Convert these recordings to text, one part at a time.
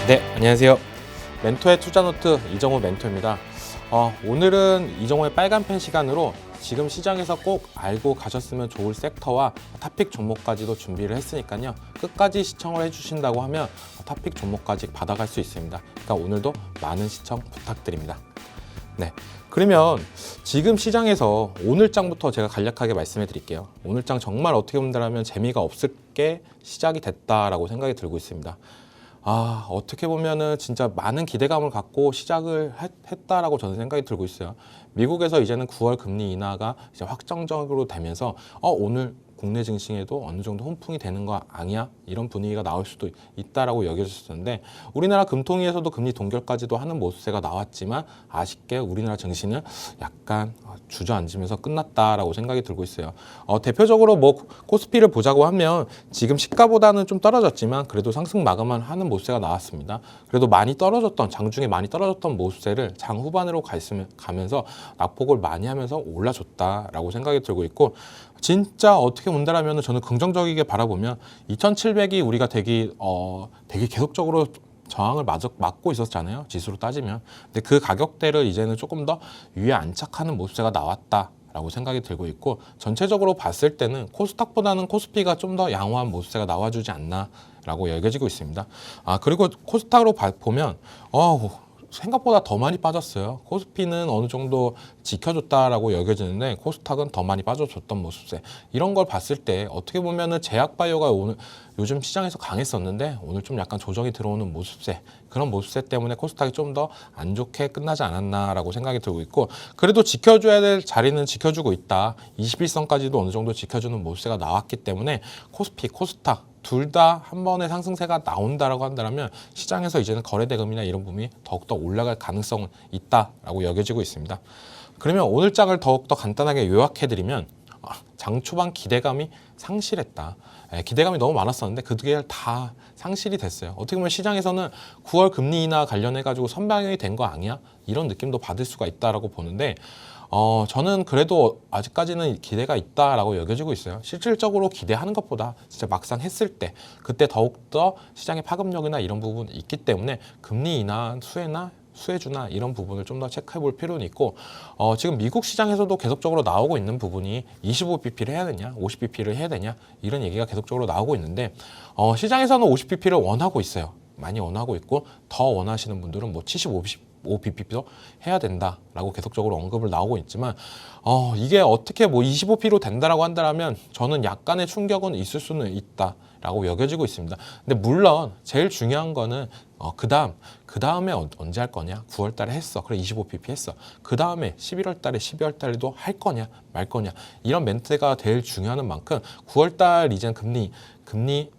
네, 안녕하세요. 멘토의 투자노트 이정호 멘토입니다. 오늘은 이정호의 빨간펜 시간으로 지금 시장에서 꼭 알고 가셨으면 좋을 섹터와 탑픽 종목까지도 준비를 했으니까요. 끝까지 시청을 해주신다고 하면 탑픽 종목까지 받아갈 수 있습니다. 그러니까 오늘도 많은 시청 부탁드립니다. 네, 그러면 지금 시장에서 오늘장부터 제가 간략하게 말씀해 드릴게요. 오늘장 정말 어떻게 본다면 재미가 없을 게 시작이 됐다라고 생각이 들고 있습니다. 어떻게 보면은 진짜 많은 기대감을 갖고 시작을 했다라고 저는 생각이 들고 있어요. 미국에서 이제는 9월 금리 인하가 이제 확정적으로 되면서 오늘 국내 증시에도 어느 정도 훈풍이 되는 거 아니야? 이런 분위기가 나올 수도 있다라고 여겨졌었는데 우리나라 금통위에서도 금리 동결까지도 하는 모습세가 나왔지만 아쉽게 우리나라 증시는 약간 주저앉으면서 끝났다라고 생각이 들고 있어요. 대표적으로 뭐 코스피를 보자고 하면 지금 시가보다는 좀 떨어졌지만 그래도 상승 마감을 하는 모습세가 나왔습니다. 그래도 많이 떨어졌던 장중에 많이 떨어졌던 모습세를 장 후반으로 가면서 낙폭을 많이 하면서 올라줬다라고 생각이 들고 있고 진짜 어떻게 본다라면 저는 긍정적이게 바라보면 2,700이 우리가 되게 계속적으로 저항을 막고 있었잖아요. 지수로 따지면. 근데 그 가격대를 이제는 조금 더 위에 안착하는 모습세가 나왔다라고 생각이 들고 있고 전체적으로 봤을 때는 코스닥보다는 코스피가 좀 더 양호한 모습세가 나와주지 않나라고 여겨지고 있습니다. 그리고 코스닥으로 보면 생각보다 더 많이 빠졌어요. 코스피는 어느 정도 지켜줬다라고 여겨지는데 코스닥은 더 많이 빠져줬던 모습세. 이런 걸 봤을 때 어떻게 보면은 제약바이오가 오늘 요즘 시장에서 강했었는데 오늘 좀 약간 조정이 들어오는 모습세. 그런 모습세 때문에 코스닥이 좀 더 안 좋게 끝나지 않았나라고 생각이 들고 있고 그래도 지켜줘야 될 자리는 지켜주고 있다. 21선까지도 어느 정도 지켜주는 모습세가 나왔기 때문에 코스피, 코스닥 둘 다 한 번의 상승세가 나온다라고 한다면 시장에서 이제는 거래대금이나 이런 부분이 더욱더 올라갈 가능성은 있다라고 여겨지고 있습니다. 그러면 오늘 장을 더욱더 간단하게 요약해드리면 장 초반 기대감이 상실했다. 기대감이 너무 많았었는데 그게 다 상실이 됐어요. 어떻게 보면 시장에서는 9월 금리 인하 관련해가지고 선방이 된 거 아니야? 이런 느낌도 받을 수가 있다라고 보는데 저는 그래도 아직까지는 기대가 있다라고 여겨지고 있어요. 실질적으로 기대하는 것보다 진짜 막상 했을 때 그때 더욱더 시장의 파급력이나 이런 부분이 있기 때문에 금리 인하 수혜주나 이런 부분을 좀 더 체크해 볼 필요는 있고 지금 미국 시장에서도 계속적으로 나오고 있는 부분이 25bp를 해야 되냐 50bp를 해야 되냐 이런 얘기가 계속적으로 나오고 있는데 시장에서는 50bp를 원하고 있어요. 많이 원하고 있고 더 원하시는 분들은 뭐 75bp도 해야 된다라고 계속적으로 언급을 나오고 있지만 이게 어떻게 뭐 25bp로 된다라고 한다면 저는 약간의 충격은 있을 수는 있다라고 여겨지고 있습니다. 근데 물론 제일 중요한 거는 그 다음에 언제 할 거냐? 9월 달에 했어. 그래 25bp 했어. 그 다음에 11월 달에 12월 달에도 할 거냐 말 거냐 이런 멘트가 제일 중요한 만큼 9월 달 이젠 금리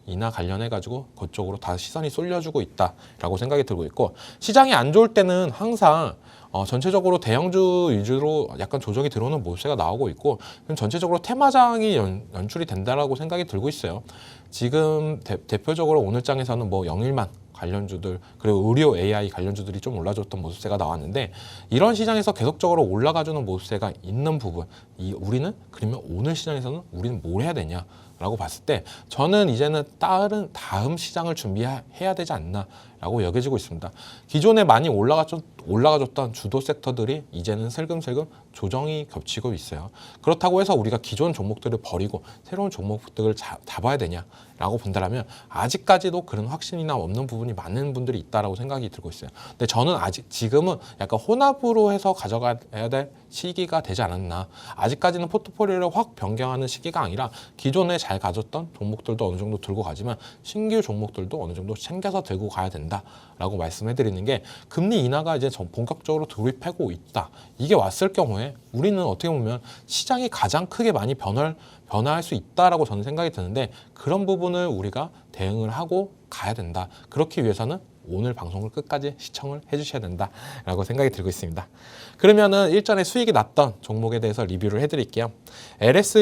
인하 관련해가지고 그쪽으로 다 시선이 쏠려주고 있다라고 생각이 들고 있고 시장이 안 좋을 때는 항상 전체적으로 대형주 위주로 약간 조정이 들어오는 모습세가 나오고 있고 전체적으로 테마장이 연출이 된다라고 생각이 들고 있어요. 지금 대표적으로 오늘 장에서는 뭐 영일만 관련주들 그리고 의료 AI 관련주들이 좀 올라줬던 모습세가 나왔는데 이런 시장에서 계속적으로 올라가주는 모습세가 있는 부분 우리는 그러면 오늘 시장에서는 우리는 뭘 해야 되냐 라고 봤을 때 저는 이제는 다음 시장을 준비해야 되지 않나라고 여겨지고 있습니다. 기존에 많이 올라가줬던 주도 섹터들이 이제는 슬금슬금 조정이 겹치고 있어요. 그렇다고 해서 우리가 기존 종목들을 버리고 새로운 종목들을 잡아야 되냐라고 본다면 아직까지도 그런 확신이나 없는 부분이 많은 분들이 있다라고 생각이 들고 있어요. 근데 저는 지금은 약간 혼합으로 해서 가져가야 될 시기가 되지 않았나. 아직까지는 포트폴리오를 확 변경하는 시기가 아니라 기존에 잘 가졌던 종목들도 어느 정도 들고 가지만 신규 종목들도 어느 정도 챙겨서 들고 가야 된다라고 말씀해드리는 게 금리 인하가 이제 본격적으로 돌입하고 있다. 이게 왔을 경우에 우리는 어떻게 보면 시장이 가장 크게 많이 변화할 수 있다라고 저는 생각이 드는데 그런 부분을 우리가 대응을 하고 가야 된다. 그렇기 위해서는 오늘 방송을 끝까지 시청을 해주셔야 된다라고 생각이 들고 있습니다. 그러면은 일전에 수익이 났던 종목에 대해서 리뷰를 해드릴게요. LS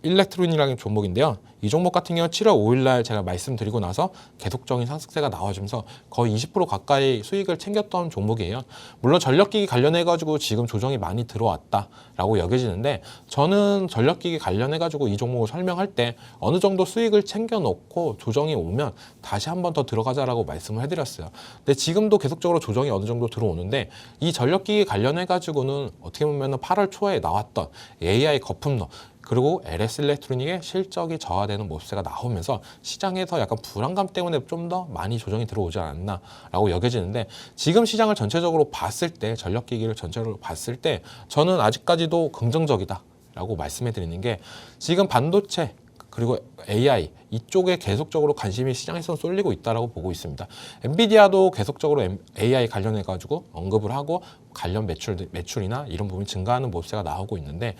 일렉트로닉이라는 종목인데요. 이 종목 같은 경우 7월 5일 날 제가 말씀드리고 나서 계속적인 상승세가 나와주면서 거의 20% 가까이 수익을 챙겼던 종목이에요. 물론 전력기기 관련해가지고 지금 조정이 많이 들어왔다라고 여겨지는데 저는 전력기기 관련해가지고 이 종목을 설명할 때 어느 정도 수익을 챙겨놓고 조정이 오면 다시 한 번 더 들어가자라고 말씀을 해드렸어요. 근데 지금도 계속적으로 조정이 어느 정도 들어오는데 이 전력기기 관련해 가지고는 어떻게 보면 8월 초에 나왔던 AI 거품론 그리고 LS 일렉트로닉의 실적이 저하되는 모습세가 나오면서 시장에서 약간 불안감 때문에 좀 더 많이 조정이 들어오지 않았나라고 여겨지는데 지금 시장을 전체적으로 봤을 때 전력기기를 전체적으로 봤을 때 저는 아직까지도 긍정적이다라고 말씀해 드리는 게 지금 반도체 그리고 AI 이쪽에 계속적으로 관심이 시장에서 쏠리고 있다라고 보고 있습니다. 엔비디아도 계속적으로 AI 관련해 가지고 언급을 하고 관련 매출이나 이런 부분이 증가하는 모습세가 나오고 있는데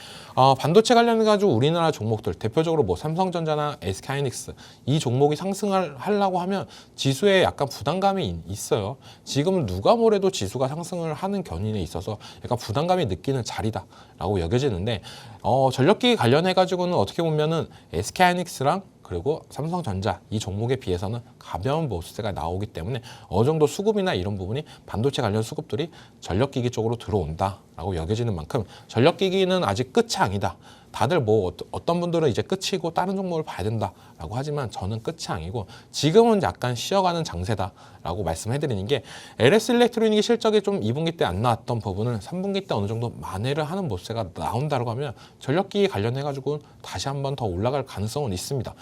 반도체 관련해 가지고 우리나라 종목들 대표적으로 뭐 삼성전자나 SK하이닉스 이 종목이 상승을 하려고 하면 지수에 약간 부담감이 있어요. 지금 누가 뭐래도 지수가 상승을 하는 견인에 있어서 약간 부담감이 느끼는 자리다라고 여겨지는데 전력기기 관련해 가지고는 어떻게 보면은 SK하이닉스랑 그리고 삼성전자 이 종목에 비해서는 가벼운 모습세가 나오기 때문에 어느 정도 수급이나 이런 부분이 반도체 관련 수급들이 전력기기 쪽으로 들어온다라고 여겨지는 만큼 전력기기는 아직 끝이 아니다. 다들 뭐 어떤 분들은 이제 끝이고 다른 종목을 봐야 된다라고 하지만 저는 끝이 아니고 지금은 약간 쉬어가는 장세다라고 말씀해드리는 게 LS 일렉트로닉이 실적이 좀 2분기 때 안 나왔던 부분을 3분기 때 어느 정도 만회를 하는 모습세가 나온다고 하면 전력기기 관련해가지고 다시 한번 더 올라갈 가능성은 있습니다.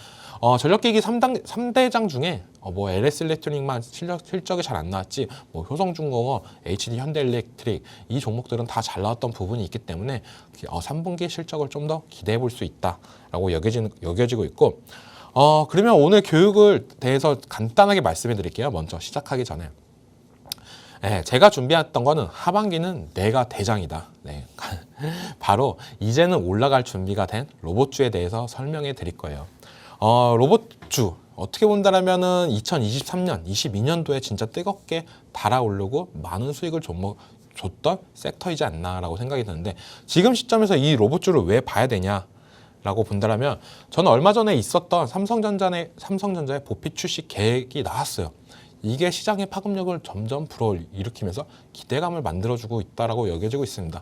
전력기기 3대장 중에 뭐 LS 일렉트로닉만 실적이 잘 안 나왔지 뭐 효성중공업, HD 현대일렉트릭 이 종목들은 다 잘 나왔던 부분이 있기 때문에 3분기 실적을 좀 더 기대해 볼 수 있다라고 여겨지고 있고 그러면 오늘 교육을 대해서 간단하게 말씀해 드릴게요. 먼저 시작하기 전에 네, 제가 준비했던 거는 하반기는 내가 대장이다. 네. 바로 이제는 올라갈 준비가 된 로봇주에 대해서 설명해 드릴 거예요. 로봇주 어떻게 본다라면은 2023년, 22년도에 진짜 뜨겁게 달아오르고 많은 수익을 줬던 섹터이지 않나라고 생각이 드는데 지금 시점에서 이 로봇주를 왜 봐야 되냐라고 본다라면 저는 얼마 전에 있었던 삼성전자의 보피 출시 계획이 나왔어요. 이게 시장의 파급력을 점점 불어일으키면서 기대감을 만들어주고 있다라고 여겨지고 있습니다.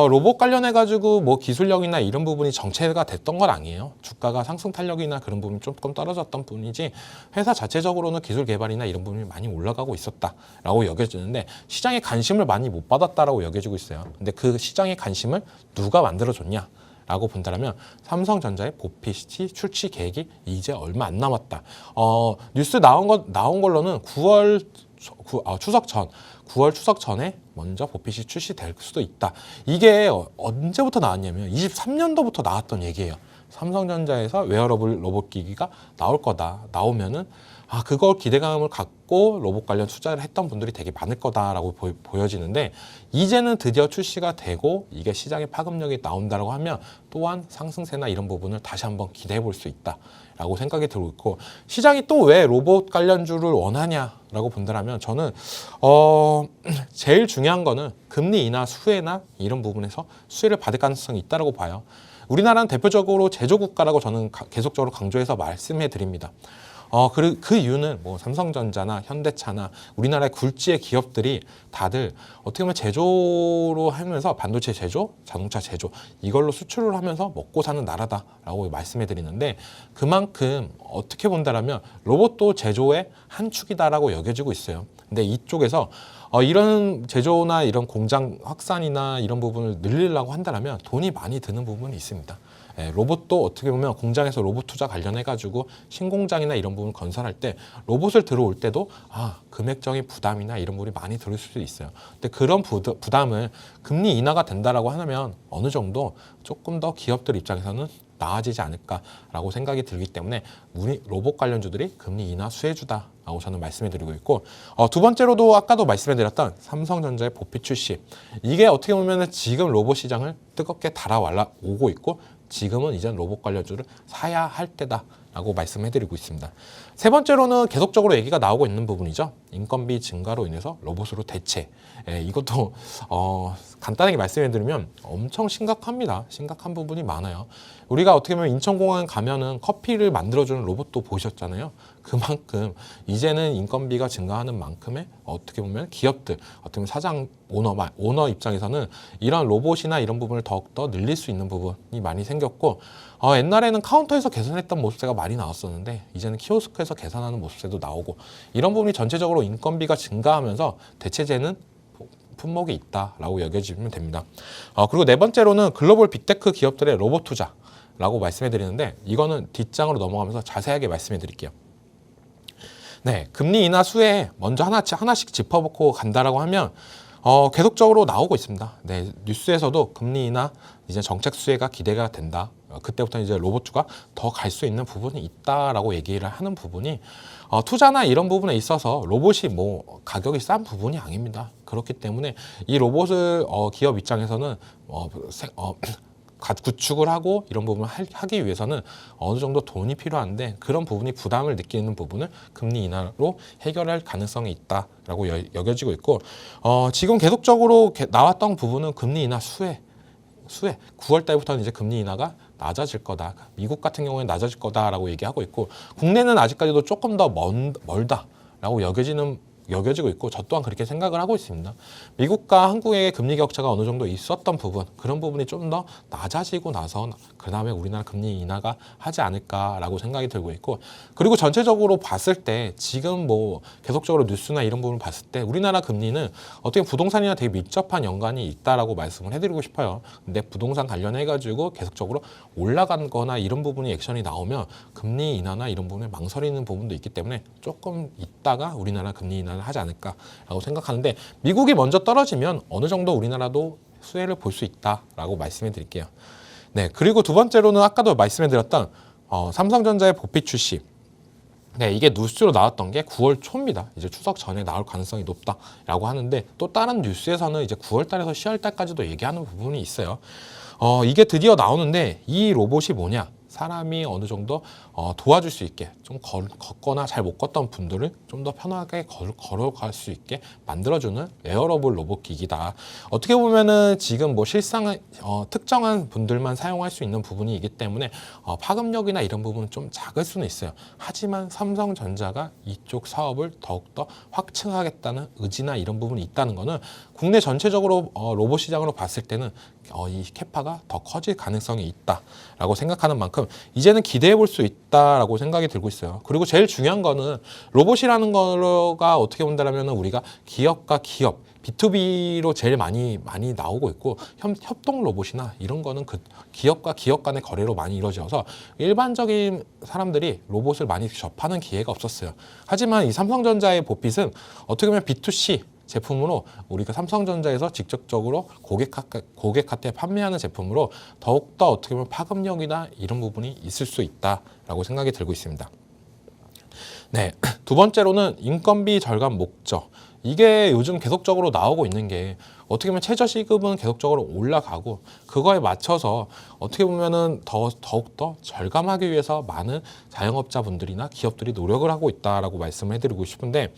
로봇 관련해가지고 뭐 기술력이나 이런 부분이 정체가 됐던 건 아니에요. 주가가 상승 탄력이나 그런 부분이 조금 떨어졌던 뿐이지 회사 자체적으로는 기술 개발이나 이런 부분이 많이 올라가고 있었다라고 여겨지는데 시장의 관심을 많이 못 받았다라고 여겨지고 있어요. 근데 그 시장의 관심을 누가 만들어줬냐? 라고 본다면 삼성전자의 보피시 출시 계획이 이제 얼마 안 남았다. 뉴스 나온 걸로는 9월 추석 전 9월 추석 전에 먼저 보피시 출시될 수도 있다. 이게 언제부터 나왔냐면 23년도부터 나왔던 얘기예요. 삼성전자에서 웨어러블 로봇 기기가 나올 거다. 나오면은 그걸 기대감을 갖고 로봇 관련 투자를 했던 분들이 되게 많을 거다라고 보여지는데 이제는 드디어 출시가 되고 이게 시장의 파급력이 나온다고 하면 또한 상승세나 이런 부분을 다시 한번 기대해 볼 수 있다라고 생각이 들고 있고 시장이 또 왜 로봇 관련주를 원하냐라고 본다면 저는 제일 중요한 거는 금리 인하 수혜나 이런 부분에서 수혜를 받을 가능성이 있다고 봐요. 우리나라는 대표적으로 제조국가라고 저는 계속적으로 강조해서 말씀해 드립니다. 그 이유는 뭐 삼성전자나 현대차나 우리나라의 굴지의 기업들이 다들 어떻게 보면 제조로 하면서 반도체 제조, 자동차 제조 이걸로 수출을 하면서 먹고 사는 나라다라고 말씀해 드리는데 그만큼 어떻게 본다라면 로봇도 제조의 한 축이다라고 여겨지고 있어요. 근데 이쪽에서 이런 제조나 이런 공장 확산이나 이런 부분을 늘리려고 한다면 돈이 많이 드는 부분이 있습니다. 로봇도 어떻게 보면 공장에서 로봇 투자 관련해가지고 신공장이나 이런 부분 건설할 때 로봇을 들어올 때도 금액적인 부담이나 이런 부분이 많이 들을 수도 있어요. 근데 그런 부담을 금리 인하가 된다라고 하면 어느 정도 조금 더 기업들 입장에서는 나아지지 않을까라고 생각이 들기 때문에 우리 로봇 관련주들이 금리 인하 수혜주다라고 저는 말씀해드리고 있고 두 번째로도 아까도 말씀해드렸던 삼성전자의 보피 출시 이게 어떻게 보면 지금 로봇 시장을 뜨겁게 달아오고 있고 지금은 이제 로봇 관련주를 사야 할 때다라고 말씀해드리고 있습니다. 세 번째로는 계속적으로 얘기가 나오고 있는 부분이죠. 인건비 증가로 인해서 로봇으로 대체. 이것도 간단하게 말씀해드리면 엄청 심각합니다. 심각한 부분이 많아요. 우리가 어떻게 보면 인천공항 가면은 커피를 만들어주는 로봇도 보셨잖아요. 그만큼 이제는 인건비가 증가하는 만큼의 어떻게 보면 기업들, 어떻게 보면 사장, 오너 입장에서는 이런 로봇이나 이런 부분을 더욱더 늘릴 수 있는 부분이 많이 생겼고 옛날에는 카운터에서 계산했던 모습세가 많이 나왔었는데 이제는 키오스크에서 계산하는 모습세도 나오고 이런 부분이 전체적으로 인건비가 증가하면서 대체재는 품목이 있다라고 여겨지면 됩니다. 그리고 네 번째로는 글로벌 빅테크 기업들의 로봇 투자라고 말씀해 드리는데 이거는 뒷장으로 넘어가면서 자세하게 말씀해 드릴게요. 네, 금리 인하 수에 먼저 하나씩 짚어보고 간다라고 하면 계속적으로 나오고 있습니다. 네, 뉴스에서도 금리 인하 이제 정책 수혜가 기대가 된다. 그때부터 이제 로봇주가 더 갈 수 있는 부분이 있다라고 얘기를 하는 부분이 투자나 이런 부분에 있어서 로봇이 뭐 가격이 싼 부분이 아닙니다. 그렇기 때문에 이 로봇을 기업 입장에서는 구축을 하고 이런 부분을 하기 위해서는 어느 정도 돈이 필요한데 그런 부분이 부담을 느끼는 부분을 금리 인하로 해결할 가능성이 있다라고 여겨지고 있고 지금 계속적으로 나왔던 부분은 금리 인하 수혜 9월 달부터는 이제 금리 인하가 낮아질 거다. 미국 같은 경우에는 낮아질 거다라고 얘기하고 있고 국내는 아직까지도 조금 더 멀다라고 여겨지고 있고 저 또한 그렇게 생각을 하고 있습니다. 미국과 한국의 금리 격차가 어느 정도 있었던 부분 그런 부분이 좀 더 낮아지고 나서 그 다음에 우리나라 금리 인하가 하지 않을까라고 생각이 들고 있고 그리고 전체적으로 봤을 때 지금 뭐 계속적으로 뉴스나 이런 부분을 봤을 때 우리나라 금리는 어떻게 부동산이나 되게 밀접한 연관이 있다라고 말씀을 해드리고 싶어요. 근데 부동산 관련해가지고 계속적으로 올라간 거나 이런 부분이 액션이 나오면 금리 인하나 이런 부분에 망설이는 부분도 있기 때문에 조금 있다가 우리나라 금리 인하 하지 않을까라고 생각하는데 미국이 먼저 떨어지면 어느 정도 우리나라도 수혜를 볼 수 있다라고 말씀해 드릴게요. 네, 그리고 두 번째로는 아까도 말씀해 드렸던 삼성전자의 보피 출시. 네, 이게 뉴스로 나왔던 게 9월 초입니다. 이제 추석 전에 나올 가능성이 높다라고 하는데 또 다른 뉴스에서는 이제 9월 달에서 10월 달까지도 얘기하는 부분이 있어요. 이게 드디어 나오는데 이 로봇이 뭐냐? 사람이 어느 정도 도와줄 수 있게 좀 걷거나 잘 못 걷던 분들을 좀 더 편하게 걸어갈 수 있게 만들어주는 웨어러블 로봇 기기다. 어떻게 보면은 지금 뭐 실상 특정한 분들만 사용할 수 있는 부분이기 때문에 파급력이나 이런 부분은 좀 작을 수는 있어요. 하지만 삼성전자가 이쪽 사업을 더욱더 확충하겠다는 의지나 이런 부분이 있다는 거는 국내 전체적으로 로봇 시장으로 봤을 때는 이 캐파가 더 커질 가능성이 있다라고 생각하는 만큼 이제는 기대해 볼 수 있다라고 생각이 들고 있어요. 그리고 제일 중요한 거는 로봇이라는 거가 어떻게 본다면 우리가 기업과 기업 B2B로 제일 많이 나오고 있고 협동 로봇이나 이런 거는 그 기업과 기업 간의 거래로 많이 이루어져서 일반적인 사람들이 로봇을 많이 접하는 기회가 없었어요. 하지만 이 삼성전자의 보핏은 어떻게 보면 B2C 제품으로 우리가 삼성전자에서 직접적으로 고객한테 판매하는 제품으로 더욱더 어떻게 보면 파급력이나 이런 부분이 있을 수 있다라고 생각이 들고 있습니다. 네, 두 번째로는 인건비 절감 목적. 이게 요즘 계속적으로 나오고 있는 게 어떻게 보면 최저시급은 계속적으로 올라가고 그거에 맞춰서 어떻게 보면은 더욱더 절감하기 위해서 많은 자영업자분들이나 기업들이 노력을 하고 있다라고 말씀을 해드리고 싶은데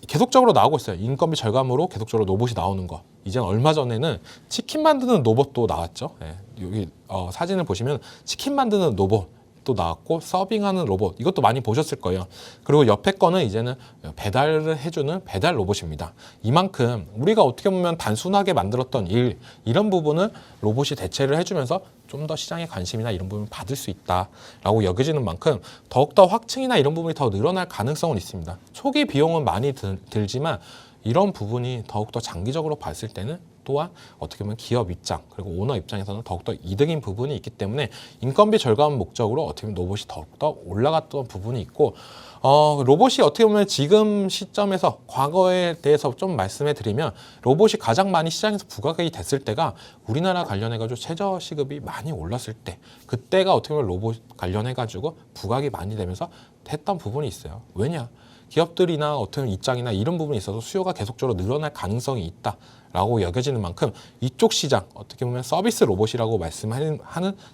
계속적으로 나오고 있어요. 인건비 절감으로 계속적으로 로봇이 나오는 거. 이제 얼마 전에는 치킨 만드는 로봇도 나왔죠. 네, 여기 사진을 보시면 치킨 만드는 로봇도 나왔고 서빙하는 로봇 이것도 많이 보셨을 거예요. 그리고 옆에 거는 이제는 배달을 해주는 배달 로봇입니다. 이만큼 우리가 어떻게 보면 단순하게 만들었던 일 이런 부분을 로봇이 대체를 해주면서 좀 더 시장의 관심이나 이런 부분을 받을 수 있다라고 여겨지는 만큼 더욱더 확충이나 이런 부분이 더 늘어날 가능성은 있습니다. 초기 비용은 많이 들지만 이런 부분이 더욱더 장기적으로 봤을 때는 또한 어떻게 보면 기업 입장 그리고 오너 입장에서는 더욱더 이득인 부분이 있기 때문에 인건비 절감 목적으로 어떻게 보면 로봇이 더욱더 올라갔던 부분이 있고 로봇이 어떻게 보면 지금 시점에서 과거에 대해서 좀 말씀해 드리면 로봇이 가장 많이 시장에서 부각이 됐을 때가 우리나라 관련해가지고 최저시급이 많이 올랐을 때 그때가 어떻게 보면 로봇 관련해가지고 부각이 많이 되면서 했던 부분이 있어요. 왜냐? 기업들이나 어떤 입장이나 이런 부분이 있어서 수요가 계속적으로 늘어날 가능성이 있다라고 여겨지는 만큼 이쪽 시장 어떻게 보면 서비스 로봇이라고 말씀하는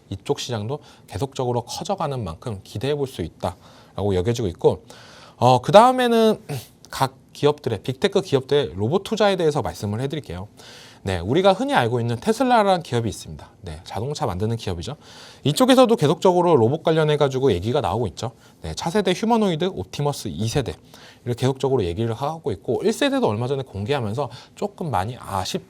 이쪽 시장도 계속적으로 커져가는 만큼 기대해 볼 수 있다라고 여겨지고 있고 그 다음에는 각 기업들의 빅테크 기업들의 로봇 투자에 대해서 말씀을 해드릴게요. 네, 우리가 흔히 알고 있는 테슬라라는 기업이 있습니다. 네, 자동차 만드는 기업이죠. 이쪽에서도 계속적으로 로봇 관련해가지고 얘기가 나오고 있죠. 네, 차세대 휴머노이드 옵티머스 2세대 이렇게 계속적으로 얘기를 하고 있고 1세대도 얼마 전에 공개하면서 조금 많이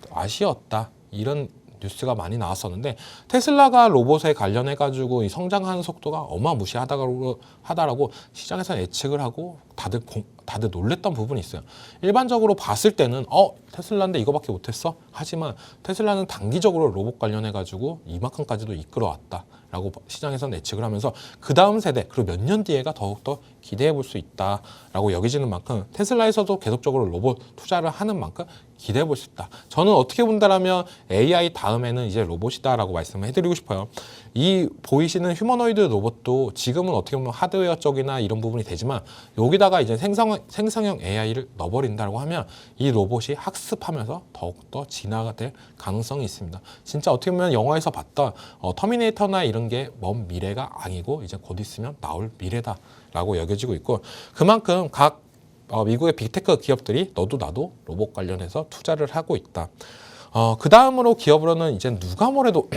아쉬웠다 이런 뉴스가 많이 나왔었는데 테슬라가 로봇에 관련해 가지고 이 성장하는 속도가 어마무시하다라고 시장에서 예측을 하고 다들 놀랬던 부분이 있어요. 일반적으로 봤을 때는 테슬라인데 이거밖에 못했어? 하지만 테슬라는 단기적으로 로봇 관련해 가지고 이만큼까지도 이끌어왔다 라고 시장에서는 예측을 하면서 그 다음 세대 그리고 몇 년 뒤에가 더욱더 기대해 볼 수 있다라고 여겨지는 만큼 테슬라에서도 계속적으로 로봇 투자를 하는 만큼 기대해 볼 수 있다. 저는 어떻게 본다라면 AI 다음에는 이제 로봇이다라고 말씀을 해드리고 싶어요. 이 보이시는 휴머노이드 로봇도 지금은 어떻게 보면 하드웨어 쪽이나 이런 부분이 되지만 여기다가 이제 생성형 AI를 넣어버린다고 하면 이 로봇이 학습하면서 더욱더 진화가 될 가능성이 있습니다. 진짜 어떻게 보면 영화에서 봤던 터미네이터나 이런 게 먼 미래가 아니고 이제 곧 있으면 나올 미래다라고 여겨지고 있고 그만큼 각 미국의 빅테크 기업들이 너도 나도 로봇 관련해서 투자를 하고 있다. 그 다음으로 기업으로는 이제 누가 뭐래도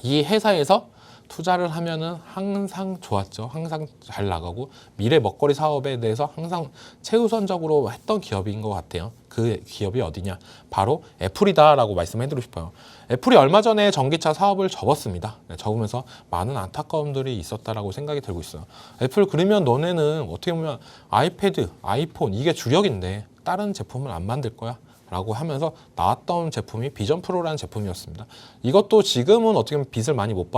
이 회사에서 투자를 하면은 항상 좋았죠. 항상 잘 나가고 미래 먹거리 사업에 대해서 항상 최우선적으로 했던 기업인 것 같아요. 그 기업이 어디냐? 바로 애플이다라고 말씀해드리고 싶어요. 애플이 얼마 전에 전기차 사업을 접었습니다. 접으면서 많은 안타까움들이 있었다라고 생각이 들고 있어요. 애플 그러면 너네는 어떻게 보면 아이패드, 아이폰 이게 주력인데 다른 제품을 안 만들 거야? 라고 하면서 나왔던 제품이 비전 프로라는 제품이었습니다. 이것도 지금은 어떻게 보면 빚을 많이 못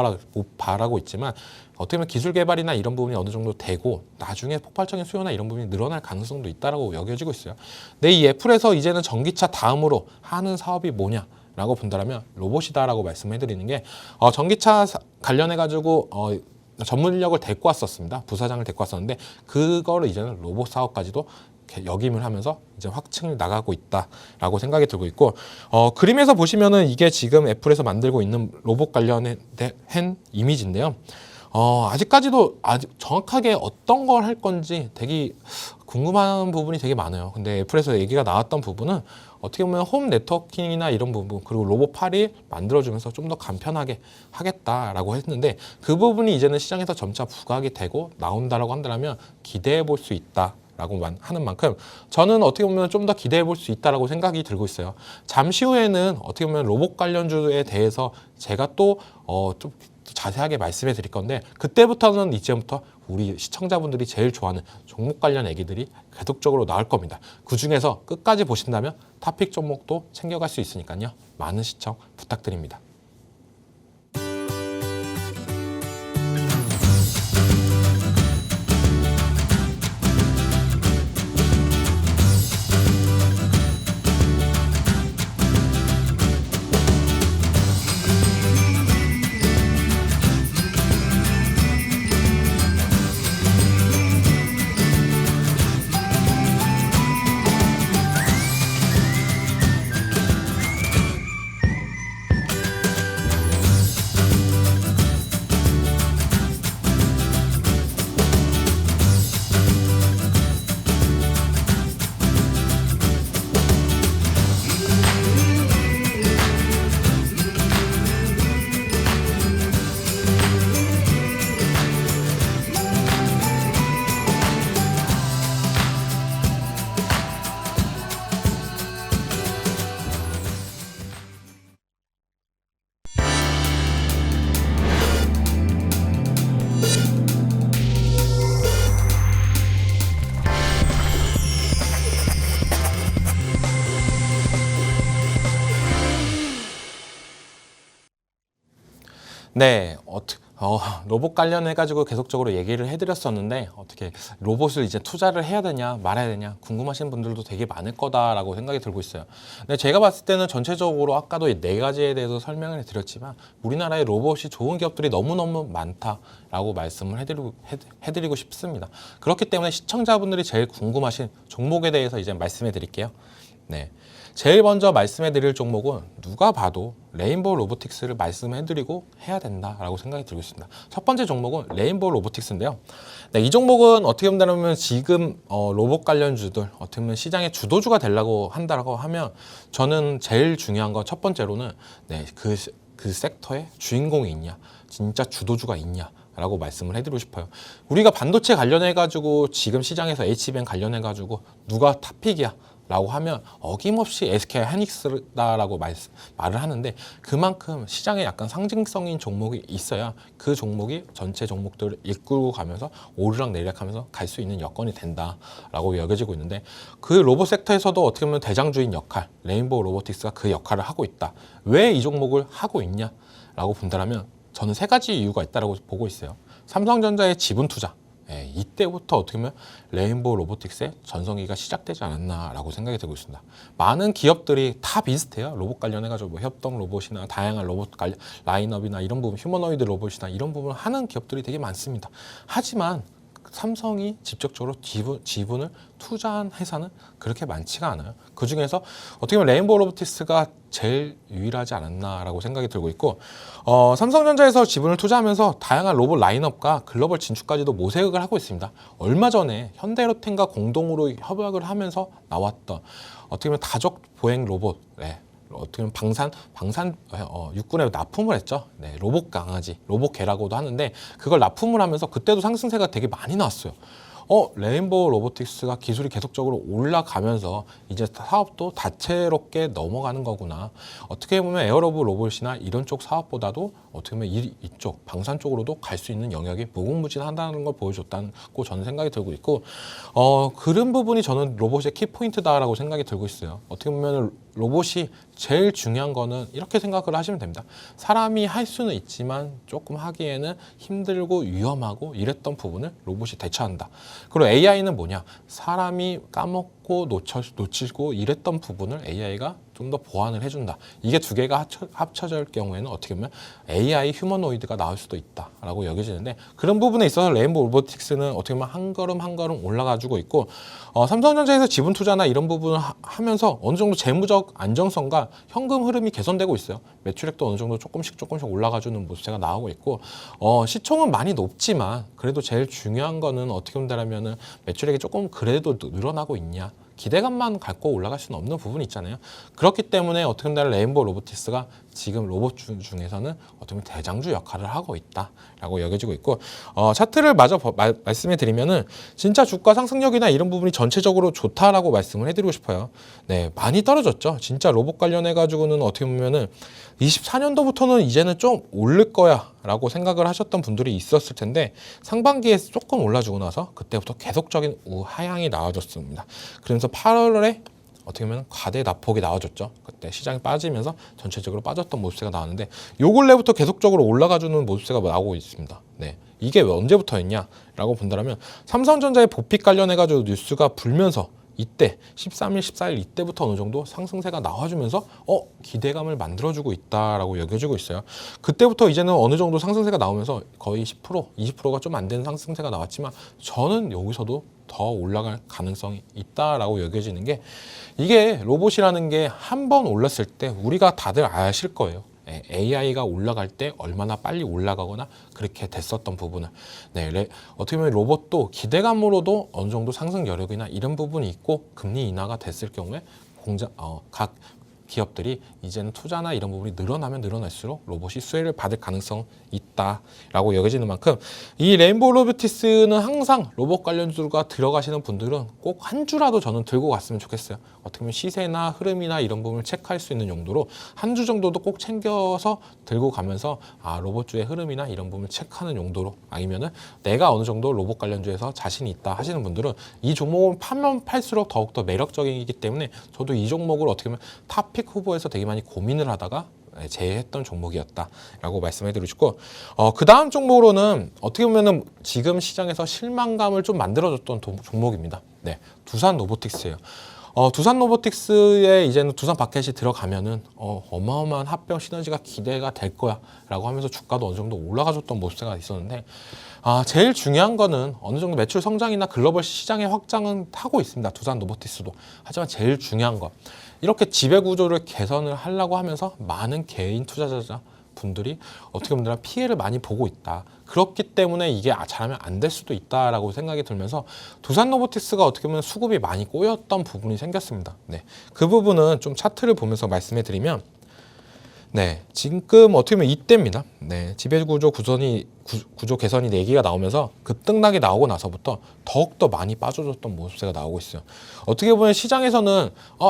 바라고 있지만 어떻게 보면 기술 개발이나 이런 부분이 어느 정도 되고 나중에 폭발적인 수요나 이런 부분이 늘어날 가능성도 있다라고 여겨지고 있어요. 근데 이 애플에서 이제는 전기차 다음으로 하는 사업이 뭐냐? 라고 본다면 로봇이다라고 말씀해드리는 게 전기차 관련해 가지고 전문 인력을 데리고 왔었습니다. 부사장을 데리고 왔었는데 그거를 이제는 로봇 사업까지도 역임을 하면서 이제 확증을 나가고 있다라고 생각이 들고 있고 그림에서 보시면은 이게 지금 애플에서 만들고 있는 로봇 관련한 이미지인데요. 아직까지도 정확하게 어떤 걸 할 건지 되게 궁금한 부분이 되게 많아요. 근데 애플에서 얘기가 나왔던 부분은 어떻게 보면 홈 네트워킹이나 이런 부분 그리고 로봇 팔이 만들어주면서 좀 더 간편하게 하겠다라고 했는데 그 부분이 이제는 시장에서 점차 부각이 되고 나온다라고 한다면 기대해 볼 수 있다. 라고 하는 만큼 저는 어떻게 보면 좀 더 기대해 볼 수 있다라고 생각이 들고 있어요. 잠시 후에는 어떻게 보면 로봇 관련주에 대해서 제가 또 좀 자세하게 말씀해 드릴 건데 그때부터는 이제부터 우리 시청자분들이 제일 좋아하는 종목 관련 얘기들이 계속적으로 나올 겁니다. 그 중에서 끝까지 보신다면 탑픽 종목도 챙겨갈 수 있으니까요. 많은 시청 부탁드립니다. 네, 로봇 관련해가지고 계속적으로 얘기를 해드렸었는데 어떻게 로봇을 이제 투자를 해야 되냐 말아야 되냐 궁금하신 분들도 되게 많을 거다라고 생각이 들고 있어요. 근데 제가 봤을 때는 전체적으로 아까도 이 네 가지에 대해서 설명을 드렸지만 우리나라에 로봇이 좋은 기업들이 너무너무 많다라고 말씀을 해드리고 싶습니다. 그렇기 때문에 시청자분들이 제일 궁금하신 종목에 대해서 이제 말씀해 드릴게요. 네. 제일 먼저 말씀해 드릴 종목은 누가 봐도 레인보우 로보틱스를 말씀해 드리고 해야 된다라고 생각이 들고 있습니다. 첫 번째 종목은 레인보우 로보틱스인데요. 네, 이 종목은 어떻게 본다면 지금 로봇 관련주들 어떻게 보면 시장의 주도주가 되려고 한다고 하면 저는 제일 중요한 건 첫 번째로는 그 섹터에 주인공이 있냐 진짜 주도주가 있냐 라고 말씀을 해드리고 싶어요. 우리가 반도체 관련해가지고 지금 시장에서 HBM 관련해가지고 누가 탑픽이야 라고 하면 어김없이 SK 하이닉스다라고 말을 하는데, 그만큼 시장에 약간 상징성인 종목이 있어야 그 종목이 전체 종목들을 이끌고 가면서 오르락 내리락 하면서 갈 수 있는 여건이 된다라고 여겨지고 있는데, 그 로봇 섹터에서도 어떻게 보면 대장주인 역할, 레인보우 로보틱스가 그 역할을 하고 있다. 왜 이 종목을 하고 있냐라고 본다면 저는 세 가지 이유가 있다고 보고 있어요. 삼성전자의 지분 투자, 이때부터 어떻게 보면 레인보우 로보틱스의 전성기가 시작되지 않았나라고 생각이 들고 있습니다. 많은 기업들이 다 비슷해요. 로봇 관련해가지고 뭐 협동 로봇이나 다양한 로봇 라인업이나 이런 부분, 휴머노이드 로봇이나 이런 부분을 하는 기업들이 되게 많습니다. 하지만 삼성이 직접적으로 지분을 투자한 회사는 그렇게 많지가 않아요. 그 중에서 어떻게 보면 레인보우 로보틱스가 제일 유일하지 않았나라고 생각이 들고 있고, 삼성전자에서 지분을 투자하면서 다양한 로봇 라인업과 글로벌 진출까지도 모색을 하고 있습니다. 얼마 전에 현대로템과 공동으로 협약을 하면서 나왔던 어떻게 보면 다족 보행 로봇, 어떻게 보면 육군에 납품을 했죠. 로봇 강아지, 로봇 개라고도 하는데, 그걸 납품을 하면서 그때도 상승세가 되게 많이 나왔어요. 레인보우 로보틱스가 기술이 계속적으로 올라가면서 이제 사업도 다채롭게 넘어가는 거구나. 어떻게 보면 에어로브 로봇이나 이런 쪽 사업보다도 어떻게 보면 이쪽 방산 쪽으로도 갈 수 있는 영역이 무궁무진하다는 걸 보여줬다고 저는 생각이 들고 있고, 그런 부분이 저는 로봇의 키포인트다라고 생각이 들고 있어요. 어떻게 보면 로봇이 제일 중요한 거는 이렇게 생각을 하시면 됩니다. 사람이 할 수는 있지만 조금 하기에는 힘들고 위험하고 이랬던 부분을 로봇이 대처한다. 그리고 AI는 뭐냐? 사람이 까먹고 놓치고 이랬던 부분을 AI가 좀 더 보완을 해준다. 이게 두 개가 합쳐질 경우에는 어떻게 보면 AI 휴머노이드가 나올 수도 있다라고 여겨지는데, 그런 부분에 있어서 레인보우 로보틱스는 어떻게 보면 한 걸음 한 걸음 올라가지고 있고, 삼성전자에서 지분 투자나 이런 부분을 하면서 어느 정도 재무적 안정성과 현금 흐름이 개선되고 있어요. 매출액도 어느 정도 조금씩 올라가주는 모습이 나오고 있고, 시총은 많이 높지만 그래도 제일 중요한 거는 어떻게 본다면은 매출액이 조금 그래도 늘어나고 있냐, 기대감만 갖고 올라갈 수는 없는 부분이 있잖아요. 그렇기 때문에 어떻게 보면 레인보우 로보틱스가 지금 로봇 중에서는 어떻게 보면 대장주 역할을 하고 있다라고 여겨지고 있고, 차트를 마저 말씀해 드리면은 진짜 주가 상승력이나 이런 부분이 전체적으로 좋다라고 말씀을 해드리고 싶어요. 많이 떨어졌죠. 진짜 로봇 관련해 가지고는 어떻게 보면은 24년도부터는 이제는 좀 오를 거야라고 생각을 하셨던 분들이 있었을 텐데, 상반기에 조금 올라주고 나서 그때부터 계속적인 우하향이 나와줬습니다. 그러면서 8월에 어떻게 보면 과대 낙폭이 나와줬죠. 그때 시장이 빠지면서 전체적으로 빠졌던 모습세가 나왔는데, 요 근래부터 계속적으로 올라가주는 모습세가 나오고 있습니다. 이게 언제부터였냐라고 본다면 삼성전자의 보픽 관련해가지고 뉴스가 불면서 이때 13일, 14일 이때부터 어느 정도 상승세가 나와주면서 기대감을 만들어주고 있다라고 여겨지고 있어요. 그때부터 이제는 어느 정도 상승세가 나오면서 거의 10%, 20%가 좀 안 되는 상승세가 나왔지만, 저는 여기서도 더 올라갈 가능성이 있다라고 여겨지는 게, 이게 로봇이라는 게 한 번 올랐을 때 우리가 다들 아실 거예요. AI가 올라갈 때 얼마나 빨리 올라가거나 그렇게 됐었던 부분을, 어떻게 보면 로봇도 기대감으로도 어느 정도 상승 여력이나 이런 부분이 있고, 금리 인하가 됐을 경우에 각 기업들이 이제는 투자나 이런 부분이 늘어나면 늘어날수록 로봇이 수혜를 받을 가능성이 있다라고 여겨지는 만큼, 이 레인보우 로보틱스는 항상 로봇 관련주가 들어가시는 분들은 꼭 한 주라도 저는 들고 갔으면 좋겠어요. 어떻게 보면 시세나 흐름이나 이런 부분을 체크할 수 있는 용도로 한 주 정도도 꼭 챙겨서 들고 가면서 로봇주의 흐름이나 이런 부분을 체크하는 용도로, 아니면은 내가 어느 정도 로봇 관련주에서 자신이 있다 하시는 분들은 이 종목을 파면 팔수록 더욱더 매력적이기 때문에, 저도 이 종목을 어떻게 보면 탑픽 후보에서 되게 많이 고민을 하다가 제외했던 종목이었다라고 말씀해드리고 싶고, 그 다음 종목으로는 어떻게 보면은 지금 시장에서 실망감을 좀 만들어줬던 종목입니다. 두산 로보틱스예요. 두산 로보틱스에 이제는 두산 바켓이 들어가면은 어마어마한 합병 시너지가 기대가 될 거야라고 하면서 주가도 어느 정도 올라가줬던 모습가 있었는데, 제일 중요한 거는 어느 정도 매출 성장이나 글로벌 시장의 확장은 하고 있습니다. 두산 로보틱스도. 하지만 제일 중요한 거, 이렇게 지배 구조를 개선을 하려고 하면서 많은 개인 투자자 분들이 어떻게 보면 피해를 많이 보고 있다. 그렇기 때문에 이게 잘하면 안 될 수도 있다라고 생각이 들면서, 두산 로보틱스가 어떻게 보면 수급이 많이 꼬였던 부분이 생겼습니다. 그 부분은 좀 차트를 보면서 말씀해 드리면, 네, 지금 어떻게 보면 이때입니다. 네, 지배구조 구조 개선이 얘기가 나오면서 급등락이 나오고 나서부터 더욱더 많이 빠져줬던 모습세가 나오고 있어요. 어떻게 보면 시장에서는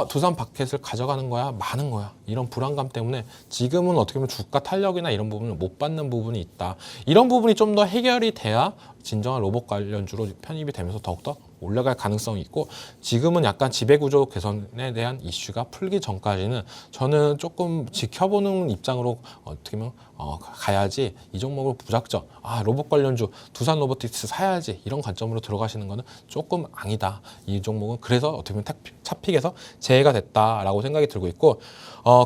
두산 바켓을 가져가는 거야, 마는 거야, 이런 불안감 때문에 지금은 어떻게 보면 주가 탄력이나 이런 부분을 못 받는 부분이 있다. 이런 부분이 좀 더 해결이 돼야 진정한 로봇 관련주로 편입이 되면서 더욱더 올라갈 가능성이 있고, 지금은 약간 지배구조 개선에 대한 이슈가 풀기 전까지는 저는 조금 지켜보는 입장으로 어떻게 보면 가야지, 이 종목을 무작정 로봇 관련주 두산 로보틱스 사야지 이런 관점으로 들어가시는 거는 조금 아니다. 이 종목은 그래서 어떻게 보면 차픽에서 제외가 됐다라고 생각이 들고 있고,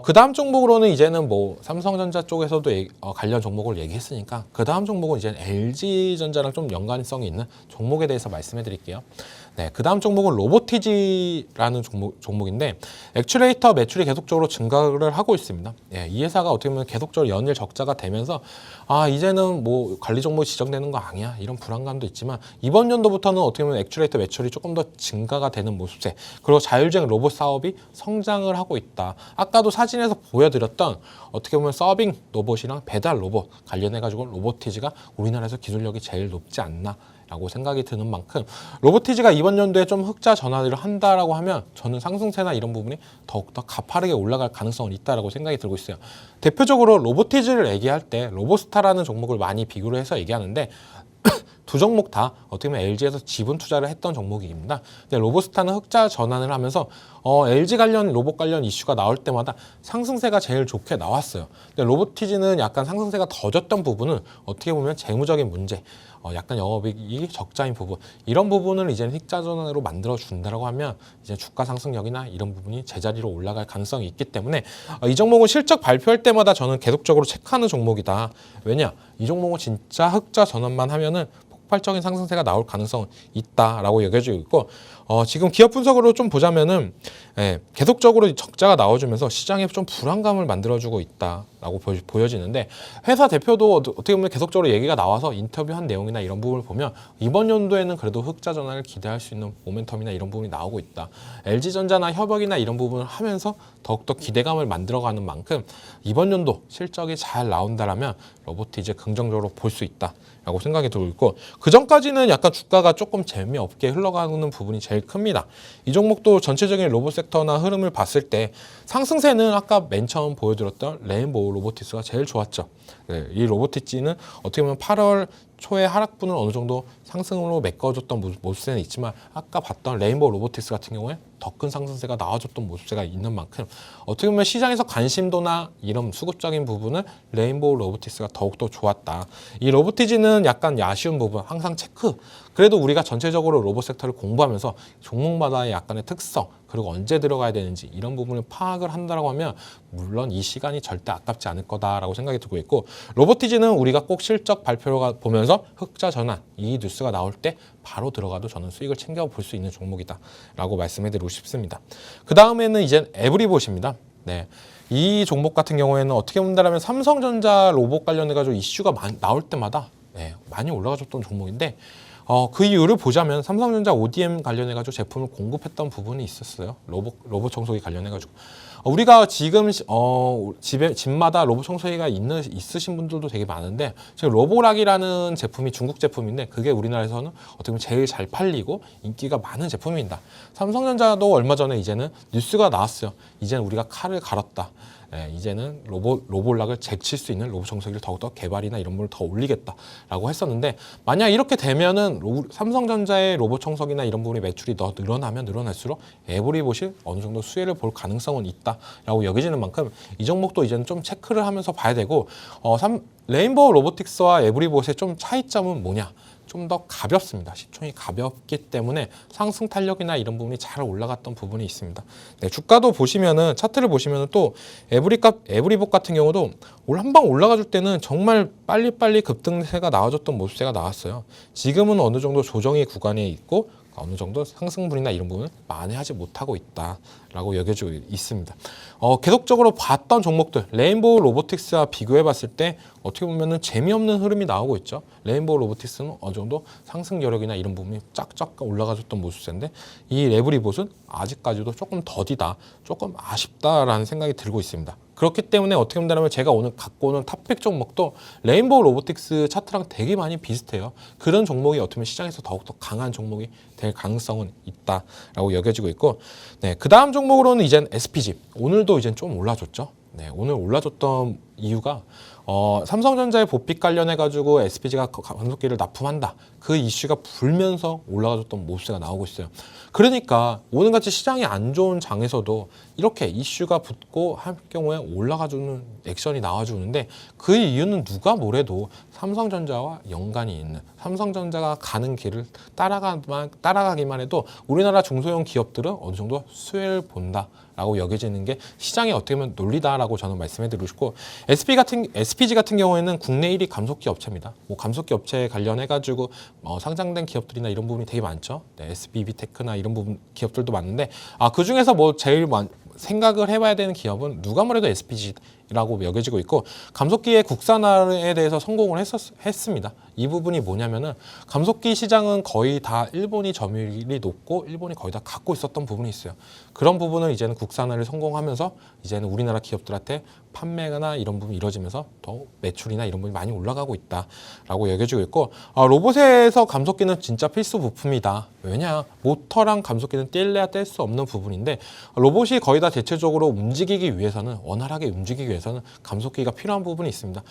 그 다음 종목으로는 이제는 뭐 삼성전자 쪽에서도 관련 종목을 얘기했으니까 그 다음 종목은 이제 LG전자랑 좀 연관성이 있는 종목에 대해서 말씀해 드릴게요. 네, 그 다음 종목은 로보티지라는 종목인데, 액추레이터 매출이 계속적으로 증가를 하고 있습니다. 예, 이 회사가 어떻게 보면 계속적으로 연일 적자가 되면서 이제는 뭐 관리 종목이 지정되는 거 아니야, 이런 불안감도 있지만, 이번 연도부터는 어떻게 보면 액추레이터 매출이 조금 더 증가가 되는 모습세, 그리고 자율주행 로봇 사업이 성장을 하고 있다. 아까도 사진에서 보여드렸던 어떻게 보면 서빙 로봇이랑 배달 로봇 관련해가지고 로보티지가 우리나라에서 기술력이 제일 높지 않나 라고 생각이 드는 만큼, 로보티지가 이번 연도에 좀 흑자 전환을 한다라고 하면 저는 상승세나 이런 부분이 더욱더 가파르게 올라갈 가능성은 있다라고 생각이 들고 있어요. 대표적으로 로보티지를 얘기할 때 로보스타라는 종목을 많이 비교를 해서 얘기하는데, 두 종목 다 어떻게 보면 LG에서 지분 투자를 했던 종목입니다. 근데 로보스타는 흑자 전환을 하면서 LG 관련 로봇 관련 이슈가 나올 때마다 상승세가 제일 좋게 나왔어요. 근데 로보티지는 약간 상승세가 더졌던 부분은 어떻게 보면 재무적인 문제, 약간 영업이익이 적자인 부분, 이런 부분을 이제 흑자 전환으로 만들어 준다라고 하면 이제 주가 상승력이나 이런 부분이 제자리로 올라갈 가능성이 있기 때문에 이 종목은 실적 발표할 때마다 저는 계속적으로 체크하는 종목이다. 왜냐? 이 종목은 진짜 흑자 전환만 하면은 폭발적인 상승세가 나올 가능성은 있다라고 여겨지고 있고, 지금 기업 분석으로 좀 보자면은 계속적으로 적자가 나와주면서 시장에 좀 불안감을 만들어주고 있다라고 보여지는데, 회사 대표도 어떻게 보면 계속적으로 얘기가 나와서 인터뷰한 내용이나 이런 부분을 보면 이번 연도에는 그래도 흑자 전환을 기대할 수 있는 모멘텀이나 이런 부분이 나오고 있다. LG전자나 협약이나 이런 부분을 하면서 더욱더 기대감을 만들어가는 만큼 이번 연도 실적이 잘 나온다라면 로보티지 긍정적으로 볼 수 있다라고 생각이 들고 있고, 그 전까지는 약간 주가가 조금 재미없게 흘러가는 부분이 제일 큽니다. 이 종목도 전체적인 로봇 섹터나 흐름을 봤을 때 상승세는 아까 맨 처음 보여드렸던 레인보우 로보티스가 제일 좋았죠. 네, 이 로보티지는 어떻게 보면 8월 초에 하락분을 어느 정도 상승으로 메꿔줬던 모습세는 있지만, 아까 봤던 레인보우 로보틱스 같은 경우에 더 큰 상승세가 나와줬던 모습세가 있는 만큼 어떻게 보면 시장에서 관심도나 이런 수급적인 부분은 레인보우 로보틱스가 더욱더 좋았다. 이 로보티지는 약간 아쉬운 부분, 항상 체크, 그래도 우리가 전체적으로 로봇 섹터를 공부하면서 종목마다의 약간의 특성, 그리고 언제 들어가야 되는지 이런 부분을 파악을 한다라고 하면 물론 이 시간이 절대 아깝지 않을 거다라고 생각이 들고 있고, 로보티지는 우리가 꼭 실적 발표가 보면서 흑자 전환 이 뉴스가 나올 때 바로 들어가도 저는 수익을 챙겨 볼 수 있는 종목이다 라고 말씀해 드리고 싶습니다. 그 다음에는 이제 에브리봇입니다. 네. 이 종목 같은 경우에는 어떻게 본다면 삼성전자 로봇 관련해 가지고 이슈가 나올 때마다 많이 올라가줬던 종목인데, 그 이유를 보자면 삼성전자 ODM 관련해가지고 제품을 공급했던 부분이 있었어요. 로봇 청소기 관련해가지고. 우리가 지금 집마다 로봇 청소기가 있으신 분들도 되게 많은데, 지금 로보락이라는 제품이 중국 제품인데 그게 우리나라에서는 어떻게 보면 제일 잘 팔리고 인기가 많은 제품입니다. 삼성전자도 얼마 전에 이제는 뉴스가 나왔어요. 이제는 우리가 칼을 갈았다. 이제는 로봇락을 제칠 수 있는 로봇 청소기를 더욱더 개발이나 이런 걸 더 올리겠다라고 했었는데, 만약 이렇게 되면은 삼성전자의 로봇 청소기나 이런 부분이 매출이 더 늘어나면 늘어날수록 에브리봇이 어느 정도 수혜를 볼 가능성은 있다라고 여겨지는 만큼 이 종목도 이제는 좀 체크를 하면서 봐야 되고, 레인보우 로보틱스와 에브리봇의 좀 차이점은 뭐냐? 좀 더 가볍습니다. 시총이 가볍기 때문에 상승 탄력이나 이런 부분이 잘 올라갔던 부분이 있습니다. 네, 주가도 보시면은 차트를 보시면은 또 에브리봇 같은 경우도 한 방 올라가 줄 때는 정말 빨리빨리 급등세가 나와줬던 모습세가 나왔어요. 지금은 어느 정도 조정의 구간에 있고 어느 정도 상승분이나 이런 부분을 만회하지 못하고 있다라고 여겨지고 있습니다. 계속적으로 봤던 종목들, 레인보우 로보틱스와 비교해 봤을 때 어떻게 보면은 재미없는 흐름이 나오고 있죠. 레인보우 로보틱스는 어느 정도 상승 여력이나 이런 부분이 쫙쫙 올라가줬던 모습인데 이 레브리봇은 아직까지도 조금 더디다, 조금 아쉽다라는 생각이 들고 있습니다. 그렇기 때문에 어떻게 본다면 제가 오늘 갖고 오는 탑픽 종목도 레인보우 로보틱스 차트랑 되게 많이 비슷해요. 그런 종목이 어떻게 보면 시장에서 더욱더 강한 종목이 될 가능성은 있다라고 여겨지고 있고, 네, 그 다음 종목으로는 이젠 SPG. 오늘도 이젠 좀 올라줬죠. 네, 오늘 올라줬던 이유가 삼성전자의 보픽 관련해가지고 SPG가 간속기를 납품한다. 그 이슈가 불면서 올라가줬던 모습이 나오고 있어요. 그러니까 오늘같이 시장이 안 좋은 장에서도 이렇게 이슈가 붙고 할 경우에 올라가주는 액션이 나와주는데 그 이유는 누가 뭐래도 삼성전자와 연관이 있는 삼성전자가 가는 길을 따라가기만 해도 우리나라 중소형 기업들은 어느 정도 수혜를 본다라고 여겨지는 게 시장이 어떻게 보면 논리다라고 저는 말씀해드리고 싶고 SPG 같은 경우에는 국내 1위 감속기 업체입니다. 뭐 감속기 업체에 관련해가지고 상장된 기업들이나 이런 부분이 되게 많죠. 네, SBB테크나 이런 부분 기업들도 많은데 그 중에서 뭐 제일 생각을 해봐야 되는 기업은 누가 뭐래도 SPG라고 여겨지고 있고 감속기의 국산화에 대해서 성공을 했습니다. 이 부분이 뭐냐면은 감속기 시장은 거의 다 일본이 점유율이 높고 일본이 거의 다 갖고 있었던 부분이 있어요. 그런 부분을 이제는 국산화를 성공하면서 이제는 우리나라 기업들한테 판매나 이런 부분이 이루어지면서 더 매출이나 이런 부분이 많이 올라가고 있다라고 여겨지고 있고 로봇에서 감속기는 진짜 필수 부품이다. 왜냐? 모터랑 감속기는 뗄래야 뗄 수 없는 부분인데 로봇이 거의 다 대체적으로 움직이기 위해서는 원활하게 움직이기 위해서는 감속기가 필요한 부분이 있습니다.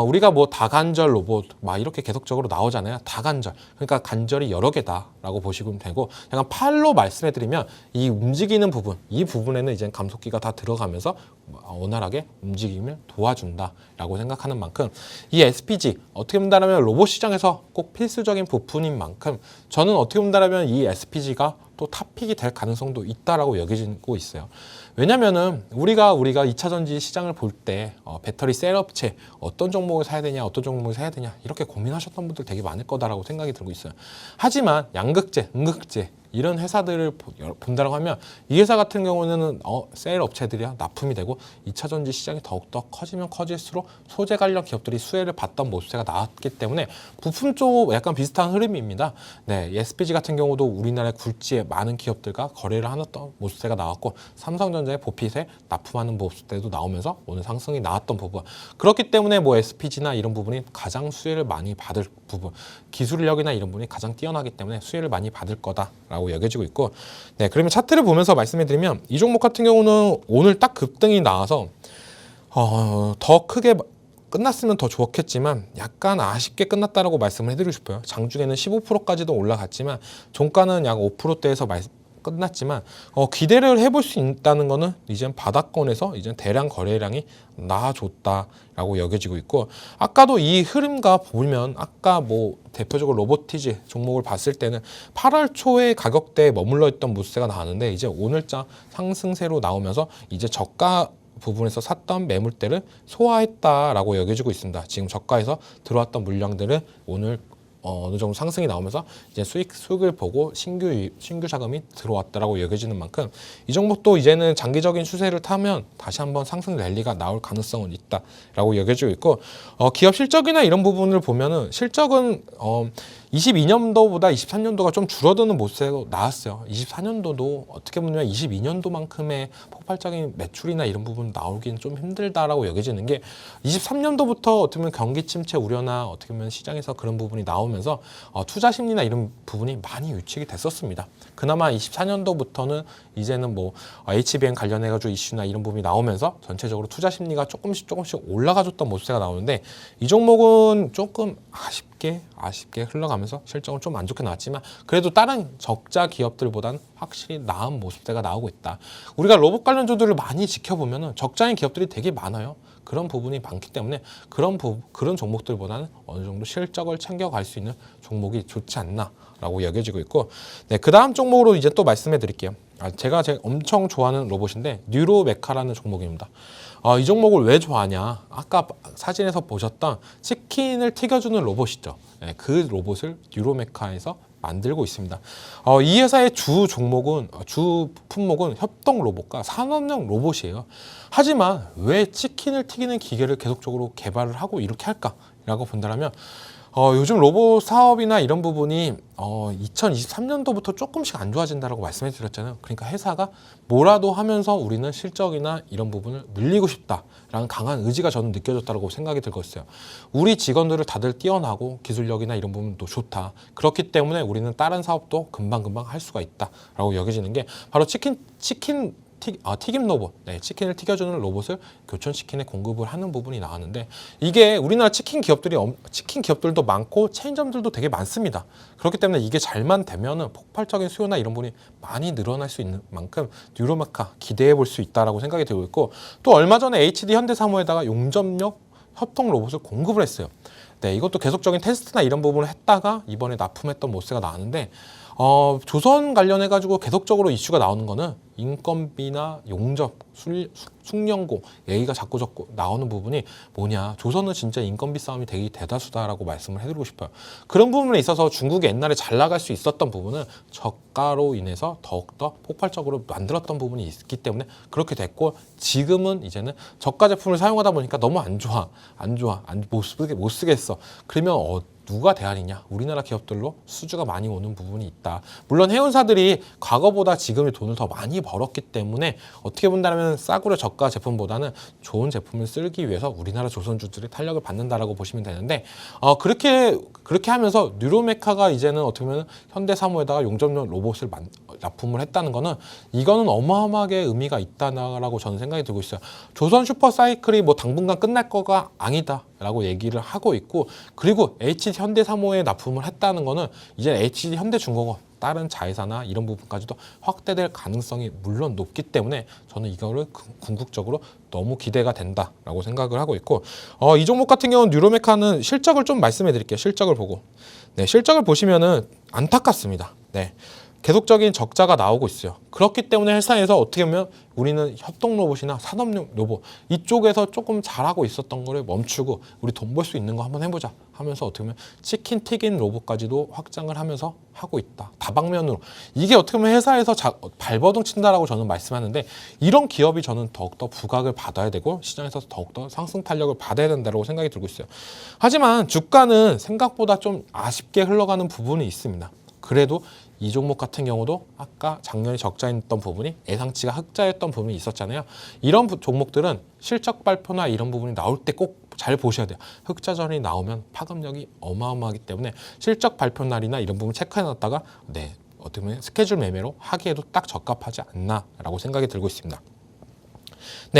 우리가 뭐 다관절 로봇 막 이렇게 계속적으로 나오잖아요. 다관절. 그러니까 관절이 여러 개다라고 보시면 되고 약간 팔로 말씀해드리면 이 움직이는 부분, 이 부분에는 이제 감속기가 다 들어가면서 원활하게 움직임을 도와준다라고 생각하는 만큼 이 SPG 어떻게 본다면 로봇 시장에서 꼭 필수적인 부품인 만큼 저는 어떻게 본다면 이 SPG가 또 탑픽이 될 가능성도 있다라고 여겨지고 있어요. 왜냐면은 우리가 2차 전지 시장을 볼 때 배터리 셀 업체 어떤 종목을 사야 되냐, 어떤 종목을 사야 되냐 이렇게 고민하셨던 분들 되게 많을 거다라고 생각이 들고 있어요. 하지만 양극재, 음극재 이런 회사들을 본다고 하면 이 회사 같은 경우는 셀 업체들이야 납품이 되고 2차 전지 시장이 더욱더 커지면 커질수록 소재 관련 기업들이 수혜를 봤던 모습세가 나왔기 때문에 부품 쪽 약간 비슷한 흐름입니다. 네, SPG 같은 경우도 우리나라의 굴지에 많은 기업들과 거래를 하는 모습세가 나왔고 삼성전자의 보핏에 납품하는 모습세도 나오면서 오늘 상승이 나왔던 부분. 그렇기 때문에 뭐 SPG나 이런 부분이 가장 수혜를 많이 받을 부분, 기술력이나 이런 부분이 가장 뛰어나기 때문에 수혜를 많이 받을 거다라고 여겨지고 있고, 네, 그러면 차트를 보면서 말씀해드리면 이 종목 같은 경우는 오늘 딱 급등이 나와서 더 크게 끝났으면 더 좋겠지만 약간 아쉽게 끝났다라고 말씀을 해드리고 싶어요. 장중에는 15%까지도 올라갔지만 종가는 약 5%대에서 끝났지만 기대를 해볼 수 있다는 거는 이젠 바닥권에서 이젠 대량 거래량이 나아졌다라고 여겨지고 있고, 아까도 이 흐름과 보면 아까 뭐 대표적으로 로보티즈 종목을 봤을 때는 8월 초에 가격대에 머물러 있던 모습세가 나왔는데 이제 오늘자 상승세로 나오면서 이제 저가 부분에서 샀던 매물대를 소화했다라고 여겨지고 있습니다. 지금 저가에서 들어왔던 물량들은 오늘 어느 정도 상승이 나오면서 이제 수익을 보고 신규 자금이 들어왔다라고 여겨지는 만큼 이 종목도 이제는 장기적인 추세를 타면 다시 한번 상승 랠리가 나올 가능성은 있다라고 여겨지고 있고, 기업 실적이나 이런 부분을 보면은 실적은 22년도보다 23년도가 좀 줄어드는 모습이 나왔어요. 24년도도 어떻게 보면 22년도만큼의 폭발적인 매출이나 이런 부분 나오기는 좀 힘들다라고 여겨지는 게 23년도부터 어떻게 보면 경기 침체 우려나 어떻게 보면 시장에서 그런 부분이 나오면서 투자 심리나 이런 부분이 많이 위축이 됐었습니다. 그나마 24년도부터는 이제는 뭐 HBM 관련해가지고 이슈나 이런 부분이 나오면서 전체적으로 투자 심리가 조금씩 올라가줬던 모습이 나오는데 이 종목은 조금 아쉽게 흘러가면서 실적은 좀 안 좋게 나왔지만 그래도 다른 적자 기업들보다는 확실히 나은 모습대가 나오고 있다. 우리가 로봇 관련주들을 많이 지켜보면 적자인 기업들이 되게 많아요. 그런 부분이 많기 때문에 그런 종목들보다는 어느 정도 실적을 챙겨갈 수 있는 종목이 좋지 않나라고 여겨지고 있고, 네, 그 다음 종목으로 이제 또 말씀해 드릴게요. 제가 엄청 좋아하는 로봇인데 뉴로메카라는 종목입니다. 이 종목을 왜 좋아하냐? 아까 사진에서 보셨던 치킨을 튀겨주는 로봇이죠. 네, 그 로봇을 뉴로메카에서 만들고 있습니다. 이 회사의 주 품목은 협동 로봇과 산업용 로봇이에요. 하지만 왜 치킨을 튀기는 기계를 계속적으로 개발을 하고 이렇게 할까라고 본다면 요즘 로봇 사업이나 이런 부분이 2023년도부터 조금씩 안 좋아진다라고 말씀해 드렸잖아요. 그러니까 회사가 뭐라도 하면서 우리는 실적이나 이런 부분을 늘리고 싶다라는 강한 의지가 저는 느껴졌다고 생각이 들고 있어요. 우리 직원들을 다들 뛰어나고 기술력이나 이런 부분도 좋다. 그렇기 때문에 우리는 다른 사업도 금방금방 할 수가 있다라고 여겨지는 게 바로 튀김 로봇, 치킨을 튀겨주는 로봇을 교촌치킨에 공급을 하는 부분이 나왔는데, 이게 우리나라 치킨 기업들도 많고 체인점들도 되게 많습니다. 그렇기 때문에 이게 잘만 되면은 폭발적인 수요나 이런 부분이 많이 늘어날 수 있는 만큼 뉴로메카 기대해 볼 수 있다라고 생각이 들고 있고, 또 얼마 전에 HD 현대사무에다가 용접용 협동 로봇을 공급을 했어요. 네, 이것도 계속적인 테스트나 이런 부분을 했다가 이번에 납품했던 모습가 나왔는데, 조선 관련해가지고 계속적으로 이슈가 나오는 거는 인건비나 용접, 숙련고 얘기가 자꾸 나오는 부분이 뭐냐. 조선은 진짜 인건비 싸움이 되게 대다수다라고 말씀을 해드리고 싶어요. 그런 부분에 있어서 중국이 옛날에 잘 나갈 수 있었던 부분은 저가로 인해서 더욱더 폭발적으로 만들었던 부분이 있기 때문에 그렇게 됐고, 지금은 이제는 저가 제품을 사용하다 보니까 너무 못 쓰겠어. 그러면 누가 대안이냐? 우리나라 기업들로 수주가 많이 오는 부분이 있다. 물론 해운사들이 과거보다 지금의 돈을 더 많이 벌었기 때문에 어떻게 본다면 싸구려 저가 제품보다는 좋은 제품을 쓰기 위해서 우리나라 조선주들이 탄력을 받는다라고 보시면 되는데, 그렇게 하면서 뉴로메카가 이제는 어떻게 보면 현대사무에다가 용접용 로봇을 납품을 했다는 거는, 이거는 어마어마하게 의미가 있다라고 저는 생각이 들고 있어요. 조선 슈퍼사이클이 뭐 당분간 끝날 거가 아니다라고 얘기를 하고 있고, 그리고 HD 현대사무에 납품을 했다는 거는 이제 HD 현대중공업 다른 자회사나 이런 부분까지도 확대될 가능성이 물론 높기 때문에 저는 이거를 궁극적으로 너무 기대가 된다라고 생각을 하고 있고, 이 종목 같은 경우는 뉴로메카는 실적을 좀 말씀해 드릴게요. 실적을 보고, 실적을 보시면은 안타깝습니다. 계속적인 적자가 나오고 있어요. 그렇기 때문에 회사에서 어떻게 보면 우리는 협동 로봇이나 산업용 로봇 이쪽에서 조금 잘하고 있었던 거를 멈추고 우리 돈 벌 수 있는 거 한번 해보자 하면서 어떻게 보면 치킨 튀긴 로봇까지도 확장을 하면서 하고 있다. 다방면으로. 이게 어떻게 보면 회사에서 발버둥 친다라고 저는 말씀하는데, 이런 기업이 저는 더욱더 부각을 받아야 되고 시장에서 더욱더 상승 탄력을 받아야 된다고 생각이 들고 있어요. 하지만 주가는 생각보다 좀 아쉽게 흘러가는 부분이 있습니다. 그래도 이 종목 같은 경우도 아까 작년에 적자였던 부분이 예상치가 흑자였던 부분이 있었잖아요. 이런 종목들은 실적 발표나 이런 부분이 나올 때 꼭 잘 보셔야 돼요. 흑자전이 나오면 파급력이 어마어마하기 때문에 실적 발표 날이나 이런 부분 체크해놨다가 어떻게 보면 스케줄 매매로 하기에도 딱 적합하지 않나라고 생각이 들고 있습니다.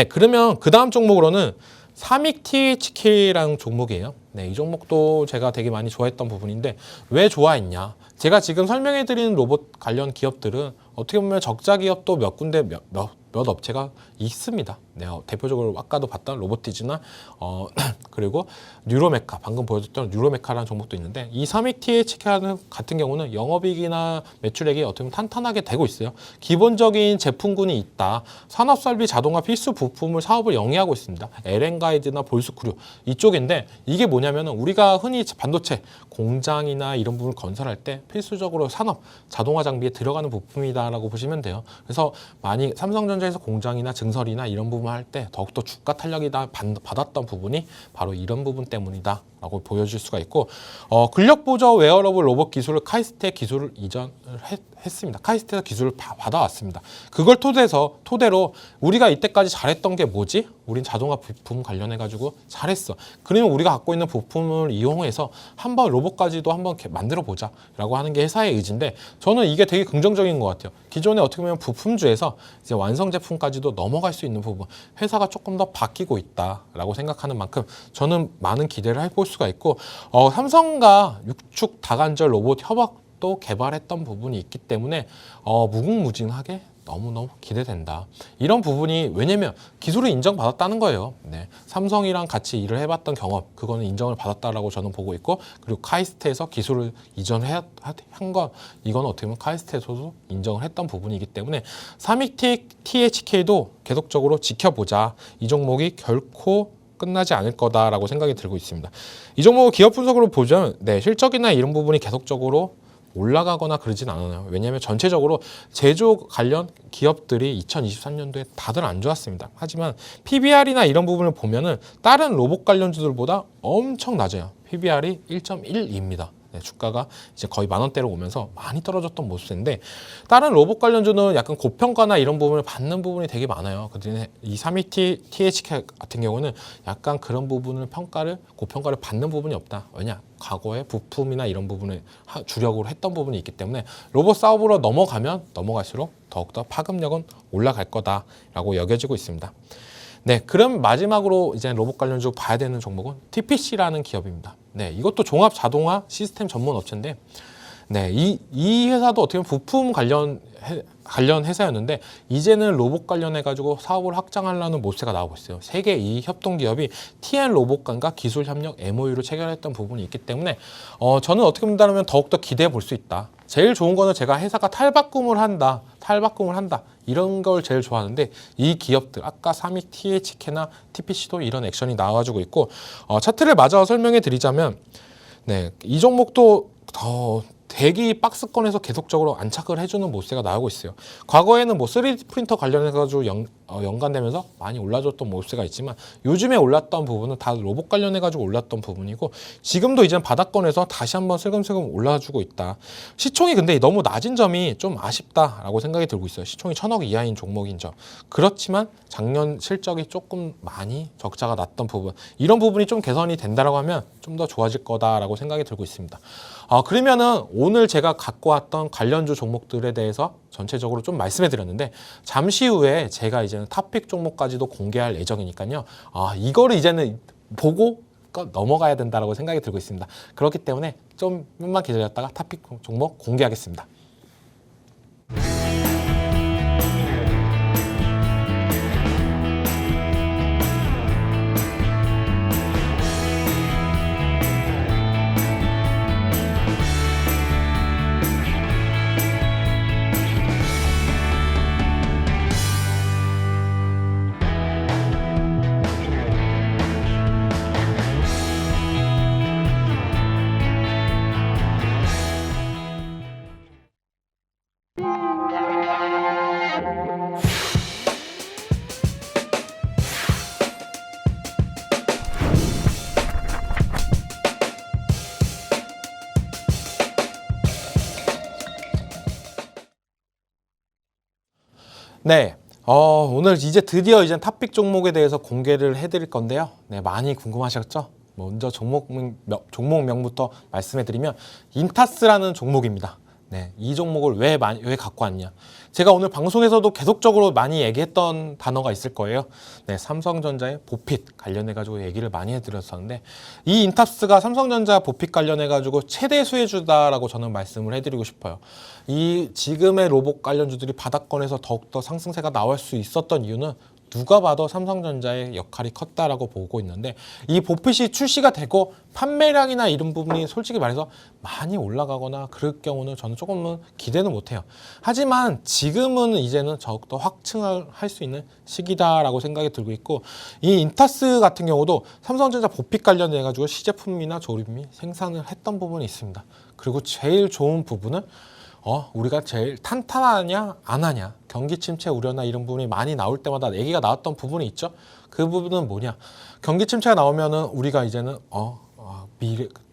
그러면 그 다음 종목으로는 삼익THK라는 종목이에요. 이 종목도 제가 되게 많이 좋아했던 부분인데, 왜 좋아했냐? 제가 지금 설명해드리는 로봇 관련 기업들은 어떻게 보면 적자 기업도 몇 군데 몇 업체가 있습니다. 대표적으로 아까도 봤던 로보티즈나 그리고 뉴로메카, 방금 보여줬던 뉴로메카라는 종목도 있는데, 이 삼익THK 같은 경우는 영업이익이나 매출액이 어떻게 보면 탄탄하게 되고 있어요. 기본적인 제품군이 있다. 산업설비, 자동화 필수 부품을 사업을 영위하고 있습니다. LN가이드나 볼스크류 이쪽인데, 이게 뭐냐면 우리가 흔히 반도체 공장이나 이런 부분을 건설할 때 필수적으로 산업, 자동화 장비에 들어가는 부품이다라고 보시면 돼요. 그래서 많이 삼성전자에서 공장이나 증설이나 이런 부분 할 때 더욱더 주가 탄력이 받았던 부분이 바로 이런 부분 때문이다 라고 보여줄 수가 있고, 근력 보조 웨어러블 로봇 기술을 카이스트의 기술을 이전을 했습니다. 카이스트에서 기술을 받아왔습니다. 그걸 토대로 우리가 이때까지 잘했던 게 뭐지? 우린 자동화 부품 관련해가지고 잘했어. 그러면 우리가 갖고 있는 부품을 이용해서 한번 로봇까지도 한번 만들어 보자 라고 하는 게 회사의 의지인데, 저는 이게 되게 긍정적인 것 같아요. 기존에 어떻게 보면 부품주에서 이제 완성 제품까지도 넘어갈 수 있는 부분, 회사가 조금 더 바뀌고 있다라고 생각하는 만큼 저는 많은 기대를 해볼 수가 있고, 삼성과 육축 다관절 로봇 협업도 개발했던 부분이 있기 때문에 무궁무진하게 너무너무 기대된다. 이런 부분이 왜냐면 기술을 인정받았다는 거예요. 네. 삼성이랑 같이 일을 해봤던 경험, 그거는 인정을 받았다라고 저는 보고 있고, 그리고 카이스트에서 기술을 이전한 건 이건 어떻게 보면 카이스트에서도 인정을 했던 부분이기 때문에 삼익 THK도 계속적으로 지켜보자. 이 종목이 결코 끝나지 않을 거다라고 생각이 들고 있습니다. 이 종목 기업 분석으로 보자면 실적이나 이런 부분이 계속적으로 올라가거나 그러진 않아요. 왜냐하면 전체적으로 제조 관련 기업들이 2023년도에 다들 안 좋았습니다. 하지만 PBR이나 이런 부분을 보면은 다른 로봇 관련주들보다 엄청 낮아요. PBR이 1.12입니다. 주가가 이제 거의 10,000원대로 오면서 많이 떨어졌던 모습인데 다른 로봇 관련주는 약간 고평가나 이런 부분을 받는 부분이 되게 많아요. 그런데 이 삼익 THK 같은 경우는 약간 그런 부분을 고평가를 받는 부분이 없다. 왜냐? 과거에 부품이나 이런 부분을 주력으로 했던 부분이 있기 때문에 로봇 사업으로 넘어가면 넘어갈수록 더욱더 파급력은 올라갈 거다라고 여겨지고 있습니다. 네, 그럼 마지막으로 이제 로봇 관련주 봐야 되는 종목은 TPC라는 기업입니다. 네, 이것도 종합 자동화 시스템 전문 업체인데, 네, 이 회사도 어떻게 보면 부품 관련 회사였는데 이제는 로봇 관련해 가지고 사업을 확장하려는 모세가 나오고 있어요. 세계 이 협동 기업이 TN 로봇관과 기술 협력 MOU를 체결했던 부분이 있기 때문에 저는 어떻게 본다면 더욱더 기대해 볼 수 있다. 제일 좋은 거는 제가 회사가 탈바꿈을 한다 이런 걸 제일 좋아하는데 이 기업들 아까 삼익 THK나 TPC도 이런 액션이 나와주고 있고 차트를 마저 설명해 드리자면 이 종목도 더 대기 박스권에서 계속적으로 안착을 해주는 모세가 나오고 있어요. 과거에는 3D 프린터 관련해가지고 연관되면서 많이 올라줬던 모세가 있지만 요즘에 올랐던 부분은 다 로봇 관련해가지고 올랐던 부분이고 지금도 이제 바닥권에서 다시 한번 슬금슬금 올라주고 있다. 시총이 근데 너무 낮은 점이 좀 아쉽다라고 생각이 들고 있어요. 시총이 1,000억 이하인 종목인 점. 그렇지만 작년 실적이 조금 많이 적자가 났던 부분 이런 부분이 좀 개선이 된다라고 하면 좀 더 좋아질 거다라고 생각이 들고 있습니다. 그러면은 오늘 제가 갖고 왔던 관련주 종목들에 대해서 전체적으로 좀 말씀해 드렸는데 잠시 후에 제가 이제는 탑픽 종목까지도 공개할 예정이니까요. 이거를 이제는 보고 넘어가야 된다라고 생각이 들고 있습니다. 그렇기 때문에 좀만 기다렸다가 탑픽 종목 공개하겠습니다. 네, 오늘 이제 드디어 이제 탑픽 종목에 대해서 공개를 해드릴 건데요. 네, 많이 궁금하셨죠? 먼저 종목명부터 말씀해드리면 인타스라는 종목입니다. 네, 이 종목을 왜 갖고 왔냐? 제가 오늘 방송에서도 계속적으로 많이 얘기했던 단어가 있을 거예요. 네, 삼성전자의 보핏 관련해가지고 얘기를 많이 해드렸었는데 이 인탑스가 삼성전자 보핏 관련해가지고 최대 수혜주다라고 저는 말씀을 해드리고 싶어요. 이 지금의 로봇 관련주들이 바닥권에서 더욱더 상승세가 나올 수 있었던 이유는 누가 봐도 삼성전자의 역할이 컸다라고 보고 있는데 이 보핏이 출시가 되고 판매량이나 이런 부분이 솔직히 말해서 많이 올라가거나 그럴 경우는 저는 조금은 기대는 못해요. 하지만 지금은 이제는 더욱더 확증할 수 있는 시기다라고 생각이 들고 있고 이 인타스 같은 경우도 삼성전자 보핏 관련해 가지고 시제품이나 조립 생산을 했던 부분이 있습니다. 그리고 제일 좋은 부분은 우리가 제일 탄탄하냐 안 하냐 경기 침체 우려나 이런 부분이 많이 나올 때마다 얘기가 나왔던 부분이 있죠. 그 부분은 뭐냐, 경기 침체가 나오면은 우리가 이제는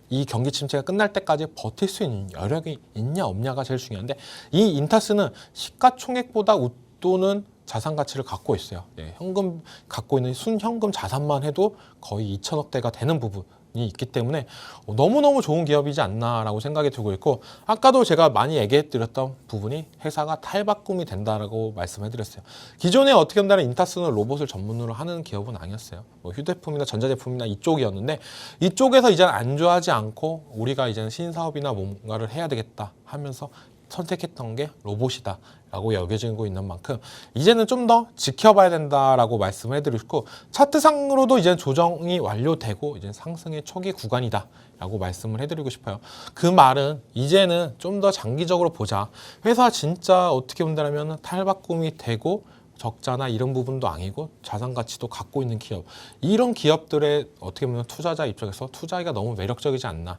이 경기 침체가 끝날 때까지 버틸 수 있는 여력이 있냐 없냐가 제일 중요한데 이 인타스는 시가총액보다 웃도는 자산 가치를 갖고 있어요. 네, 현금 갖고 있는 순현금 자산만 해도 거의 2천억대가 되는 부분이 있기 때문에 너무너무 좋은 기업이지 않나라고 생각이 들고 있고 아까도 제가 많이 얘기해드렸던 부분이 회사가 탈바꿈이 된다라고 말씀해드렸어요. 기존에 어떻게 보면 인타스는 로봇을 전문으로 하는 기업은 아니었어요. 휴대폰이나 전자제품이나 이쪽이었는데 이쪽에서 이제 안주하지 않고 우리가 이제는 신사업이나 뭔가를 해야 되겠다 하면서 선택했던 게 로봇이다 라고 여겨지고 있는 만큼 이제는 좀 더 지켜봐야 된다라고 말씀을 해드리고, 차트상으로도 이제 조정이 완료되고 이제 상승의 초기 구간이다 라고 말씀을 해드리고 싶어요. 그 말은 이제는 좀 더 장기적으로 보자. 회사 진짜 어떻게 본다면 탈바꿈이 되고 적자나 이런 부분도 아니고 자산 가치도 갖고 있는 기업, 이런 기업들의 어떻게 보면 투자자 입장에서 투자하기가 너무 매력적이지 않나.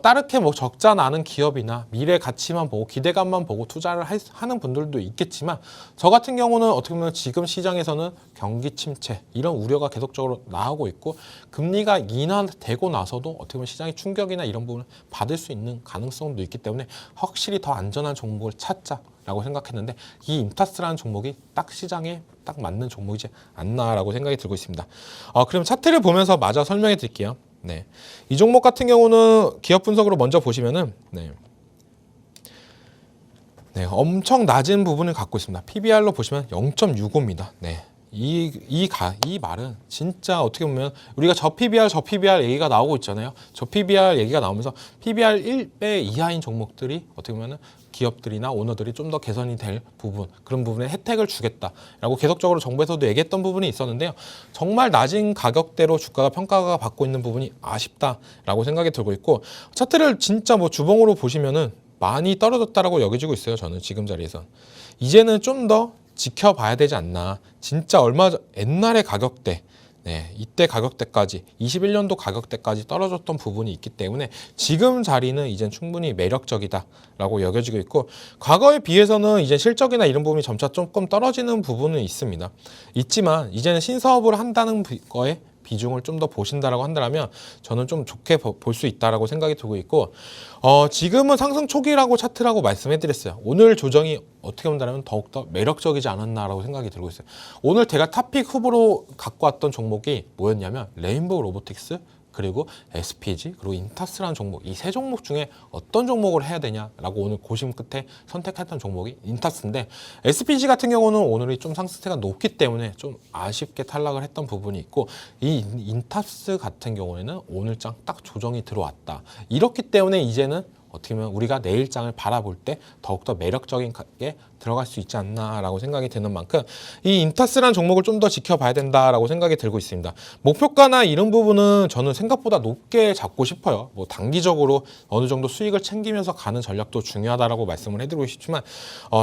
따르게 뭐 적자 나는 기업이나 미래 가치만 보고 기대감만 보고 투자를 하는 분들도 있겠지만, 저 같은 경우는 어떻게 보면 지금 시장에서는 경기 침체 이런 우려가 계속적으로 나오고 있고, 금리가 인하되고 나서도 어떻게 보면 시장의 충격이나 이런 부분을 받을 수 있는 가능성도 있기 때문에 확실히 더 안전한 종목을 찾자라고 생각했는데, 이 인타스라는 종목이 딱 시장에 딱 맞는 종목이지 않나라고 생각이 들고 있습니다. 그럼 차트를 보면서 마저 설명해 드릴게요. 네, 이 종목 같은 경우는 기업 분석으로 먼저 보시면은 네, 엄청 낮은 부분을 갖고 있습니다. PBR로 보시면 0.65입니다. 네. 이 말은 진짜 어떻게 보면 우리가 저 PBR 얘기가 나오고 있잖아요. 저 PBR 얘기가 나오면서 PBR 1배 이하인 종목들이 어떻게 보면 기업들이나 오너들이 좀 더 개선이 될 부분, 그런 부분에 혜택을 주겠다라고 계속적으로 정부에서도 얘기했던 부분이 있었는데요. 정말 낮은 가격대로 주가가 평가가 받고 있는 부분이 아쉽다라고 생각이 들고 있고, 차트를 진짜 뭐 주봉으로 보시면은 많이 떨어졌다라고 여겨지고 있어요. 저는 지금 자리에서 이제는 좀 더 지켜봐야 되지 않나. 진짜 옛날의 가격대, 이때 가격대까지 21년도 가격대까지 떨어졌던 부분이 있기 때문에 지금 자리는 이젠 충분히 매력적이다라고 여겨지고 있고, 과거에 비해서는 이제 실적이나 이런 부분이 점차 조금 떨어지는 부분은 있지만 이제는 신사업을 한다는 거에 비중을 좀 더 보신다라고 한다면 저는 좀 좋게 볼 수 있다라고 생각이 들고 있고, 지금은 상승 초기라고 차트라고 말씀해드렸어요. 오늘 조정이 어떻게 본다면 더욱더 매력적이지 않았나라고 생각이 들고 있어요. 오늘 제가 탑픽 후보로 갖고 왔던 종목이 뭐였냐면 레인보우 로보틱스, 그리고 SPG, 그리고 인타스라는 종목, 이 세 종목 중에 어떤 종목을 해야 되냐라고 오늘 고심 끝에 선택했던 종목이 인타스인데, SPG 같은 경우는 오늘이 좀 상승세가 높기 때문에 좀 아쉽게 탈락을 했던 부분이 있고, 이 인타스 같은 경우에는 오늘장 딱 조정이 들어왔다. 이렇기 때문에 이제는 어떻게 보면 우리가 내일장을 바라볼 때 더욱더 매력적인 게 들어갈 수 있지 않나라고 생각이 드는 만큼 이 인타스라는 종목을 좀 더 지켜봐야 된다라고 생각이 들고 있습니다. 목표가나 이런 부분은 저는 생각보다 높게 잡고 싶어요. 뭐 단기적으로 어느 정도 수익을 챙기면서 가는 전략도 중요하다라고 말씀을 해드리고 싶지만,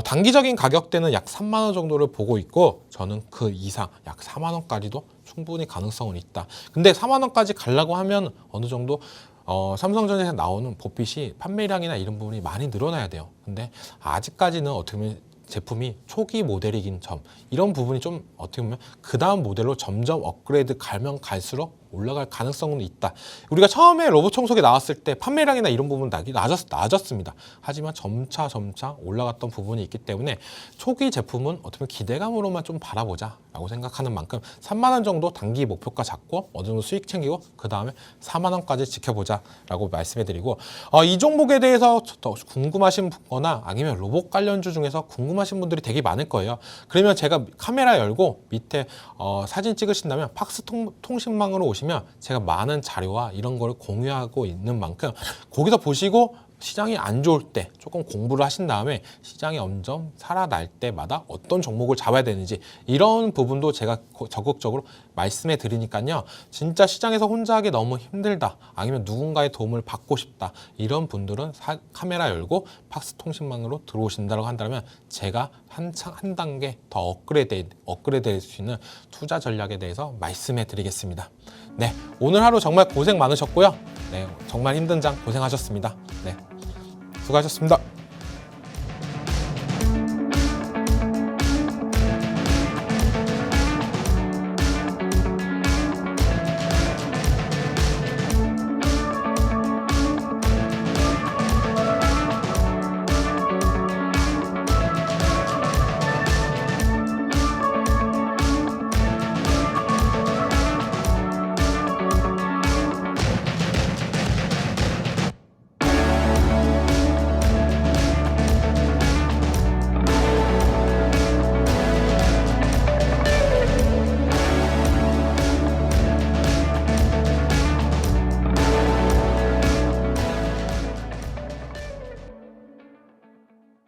단기적인 가격대는 약 3만 원 정도를 보고 있고, 저는 그 이상 약 4만 원까지도 충분히 가능성은 있다. 근데 4만 원까지 가려고 하면 어느 정도 삼성전자에서 나오는 보핏이 판매량이나 이런 부분이 많이 늘어나야 돼요. 근데 아직까지는 어떻게 보면 제품이 초기 모델이긴 점, 이런 부분이 좀 어떻게 보면 그 다음 모델로 점점 업그레이드 가면 갈수록 올라갈 가능성은 있다. 우리가 처음에 로봇 청소기 나왔을 때 판매량이나 이런 부분은 낮았습니다. 하지만 점차 올라갔던 부분이 있기 때문에 초기 제품은 어떻게 보면 기대감으로만 좀 바라보자 라고 생각하는 만큼 3만 원 정도 단기 목표가 잡고 어느 정도 수익 챙기고 그 다음에 4만 원까지 지켜보자 라고 말씀해드리고, 이 종목에 대해서 더 궁금하신 거나 아니면 로봇 관련주 중에서 궁금하신 분들이 되게 많을 거예요. 그러면 제가 카메라 열고 밑에 사진 찍으신다면 팍스 통신망으로 오시면 제가 많은 자료와 이런 걸 공유하고 있는 만큼 거기서 보시고 시장이 안 좋을 때 조금 공부를 하신 다음에 시장이 점점 살아날 때마다 어떤 종목을 잡아야 되는지 이런 부분도 제가 적극적으로 말씀해 드리니까요. 진짜 시장에서 혼자 하기 너무 힘들다, 아니면 누군가의 도움을 받고 싶다, 이런 분들은 카메라 열고 팍스 통신망으로 들어오신다고 한다면 제가 한 단계 더 업그레이드 될 수 있는 투자 전략에 대해서 말씀해 드리겠습니다. 네, 오늘 하루 정말 고생 많으셨고요. 네, 정말 힘든 장 고생하셨습니다. 네, 수고하셨습니다.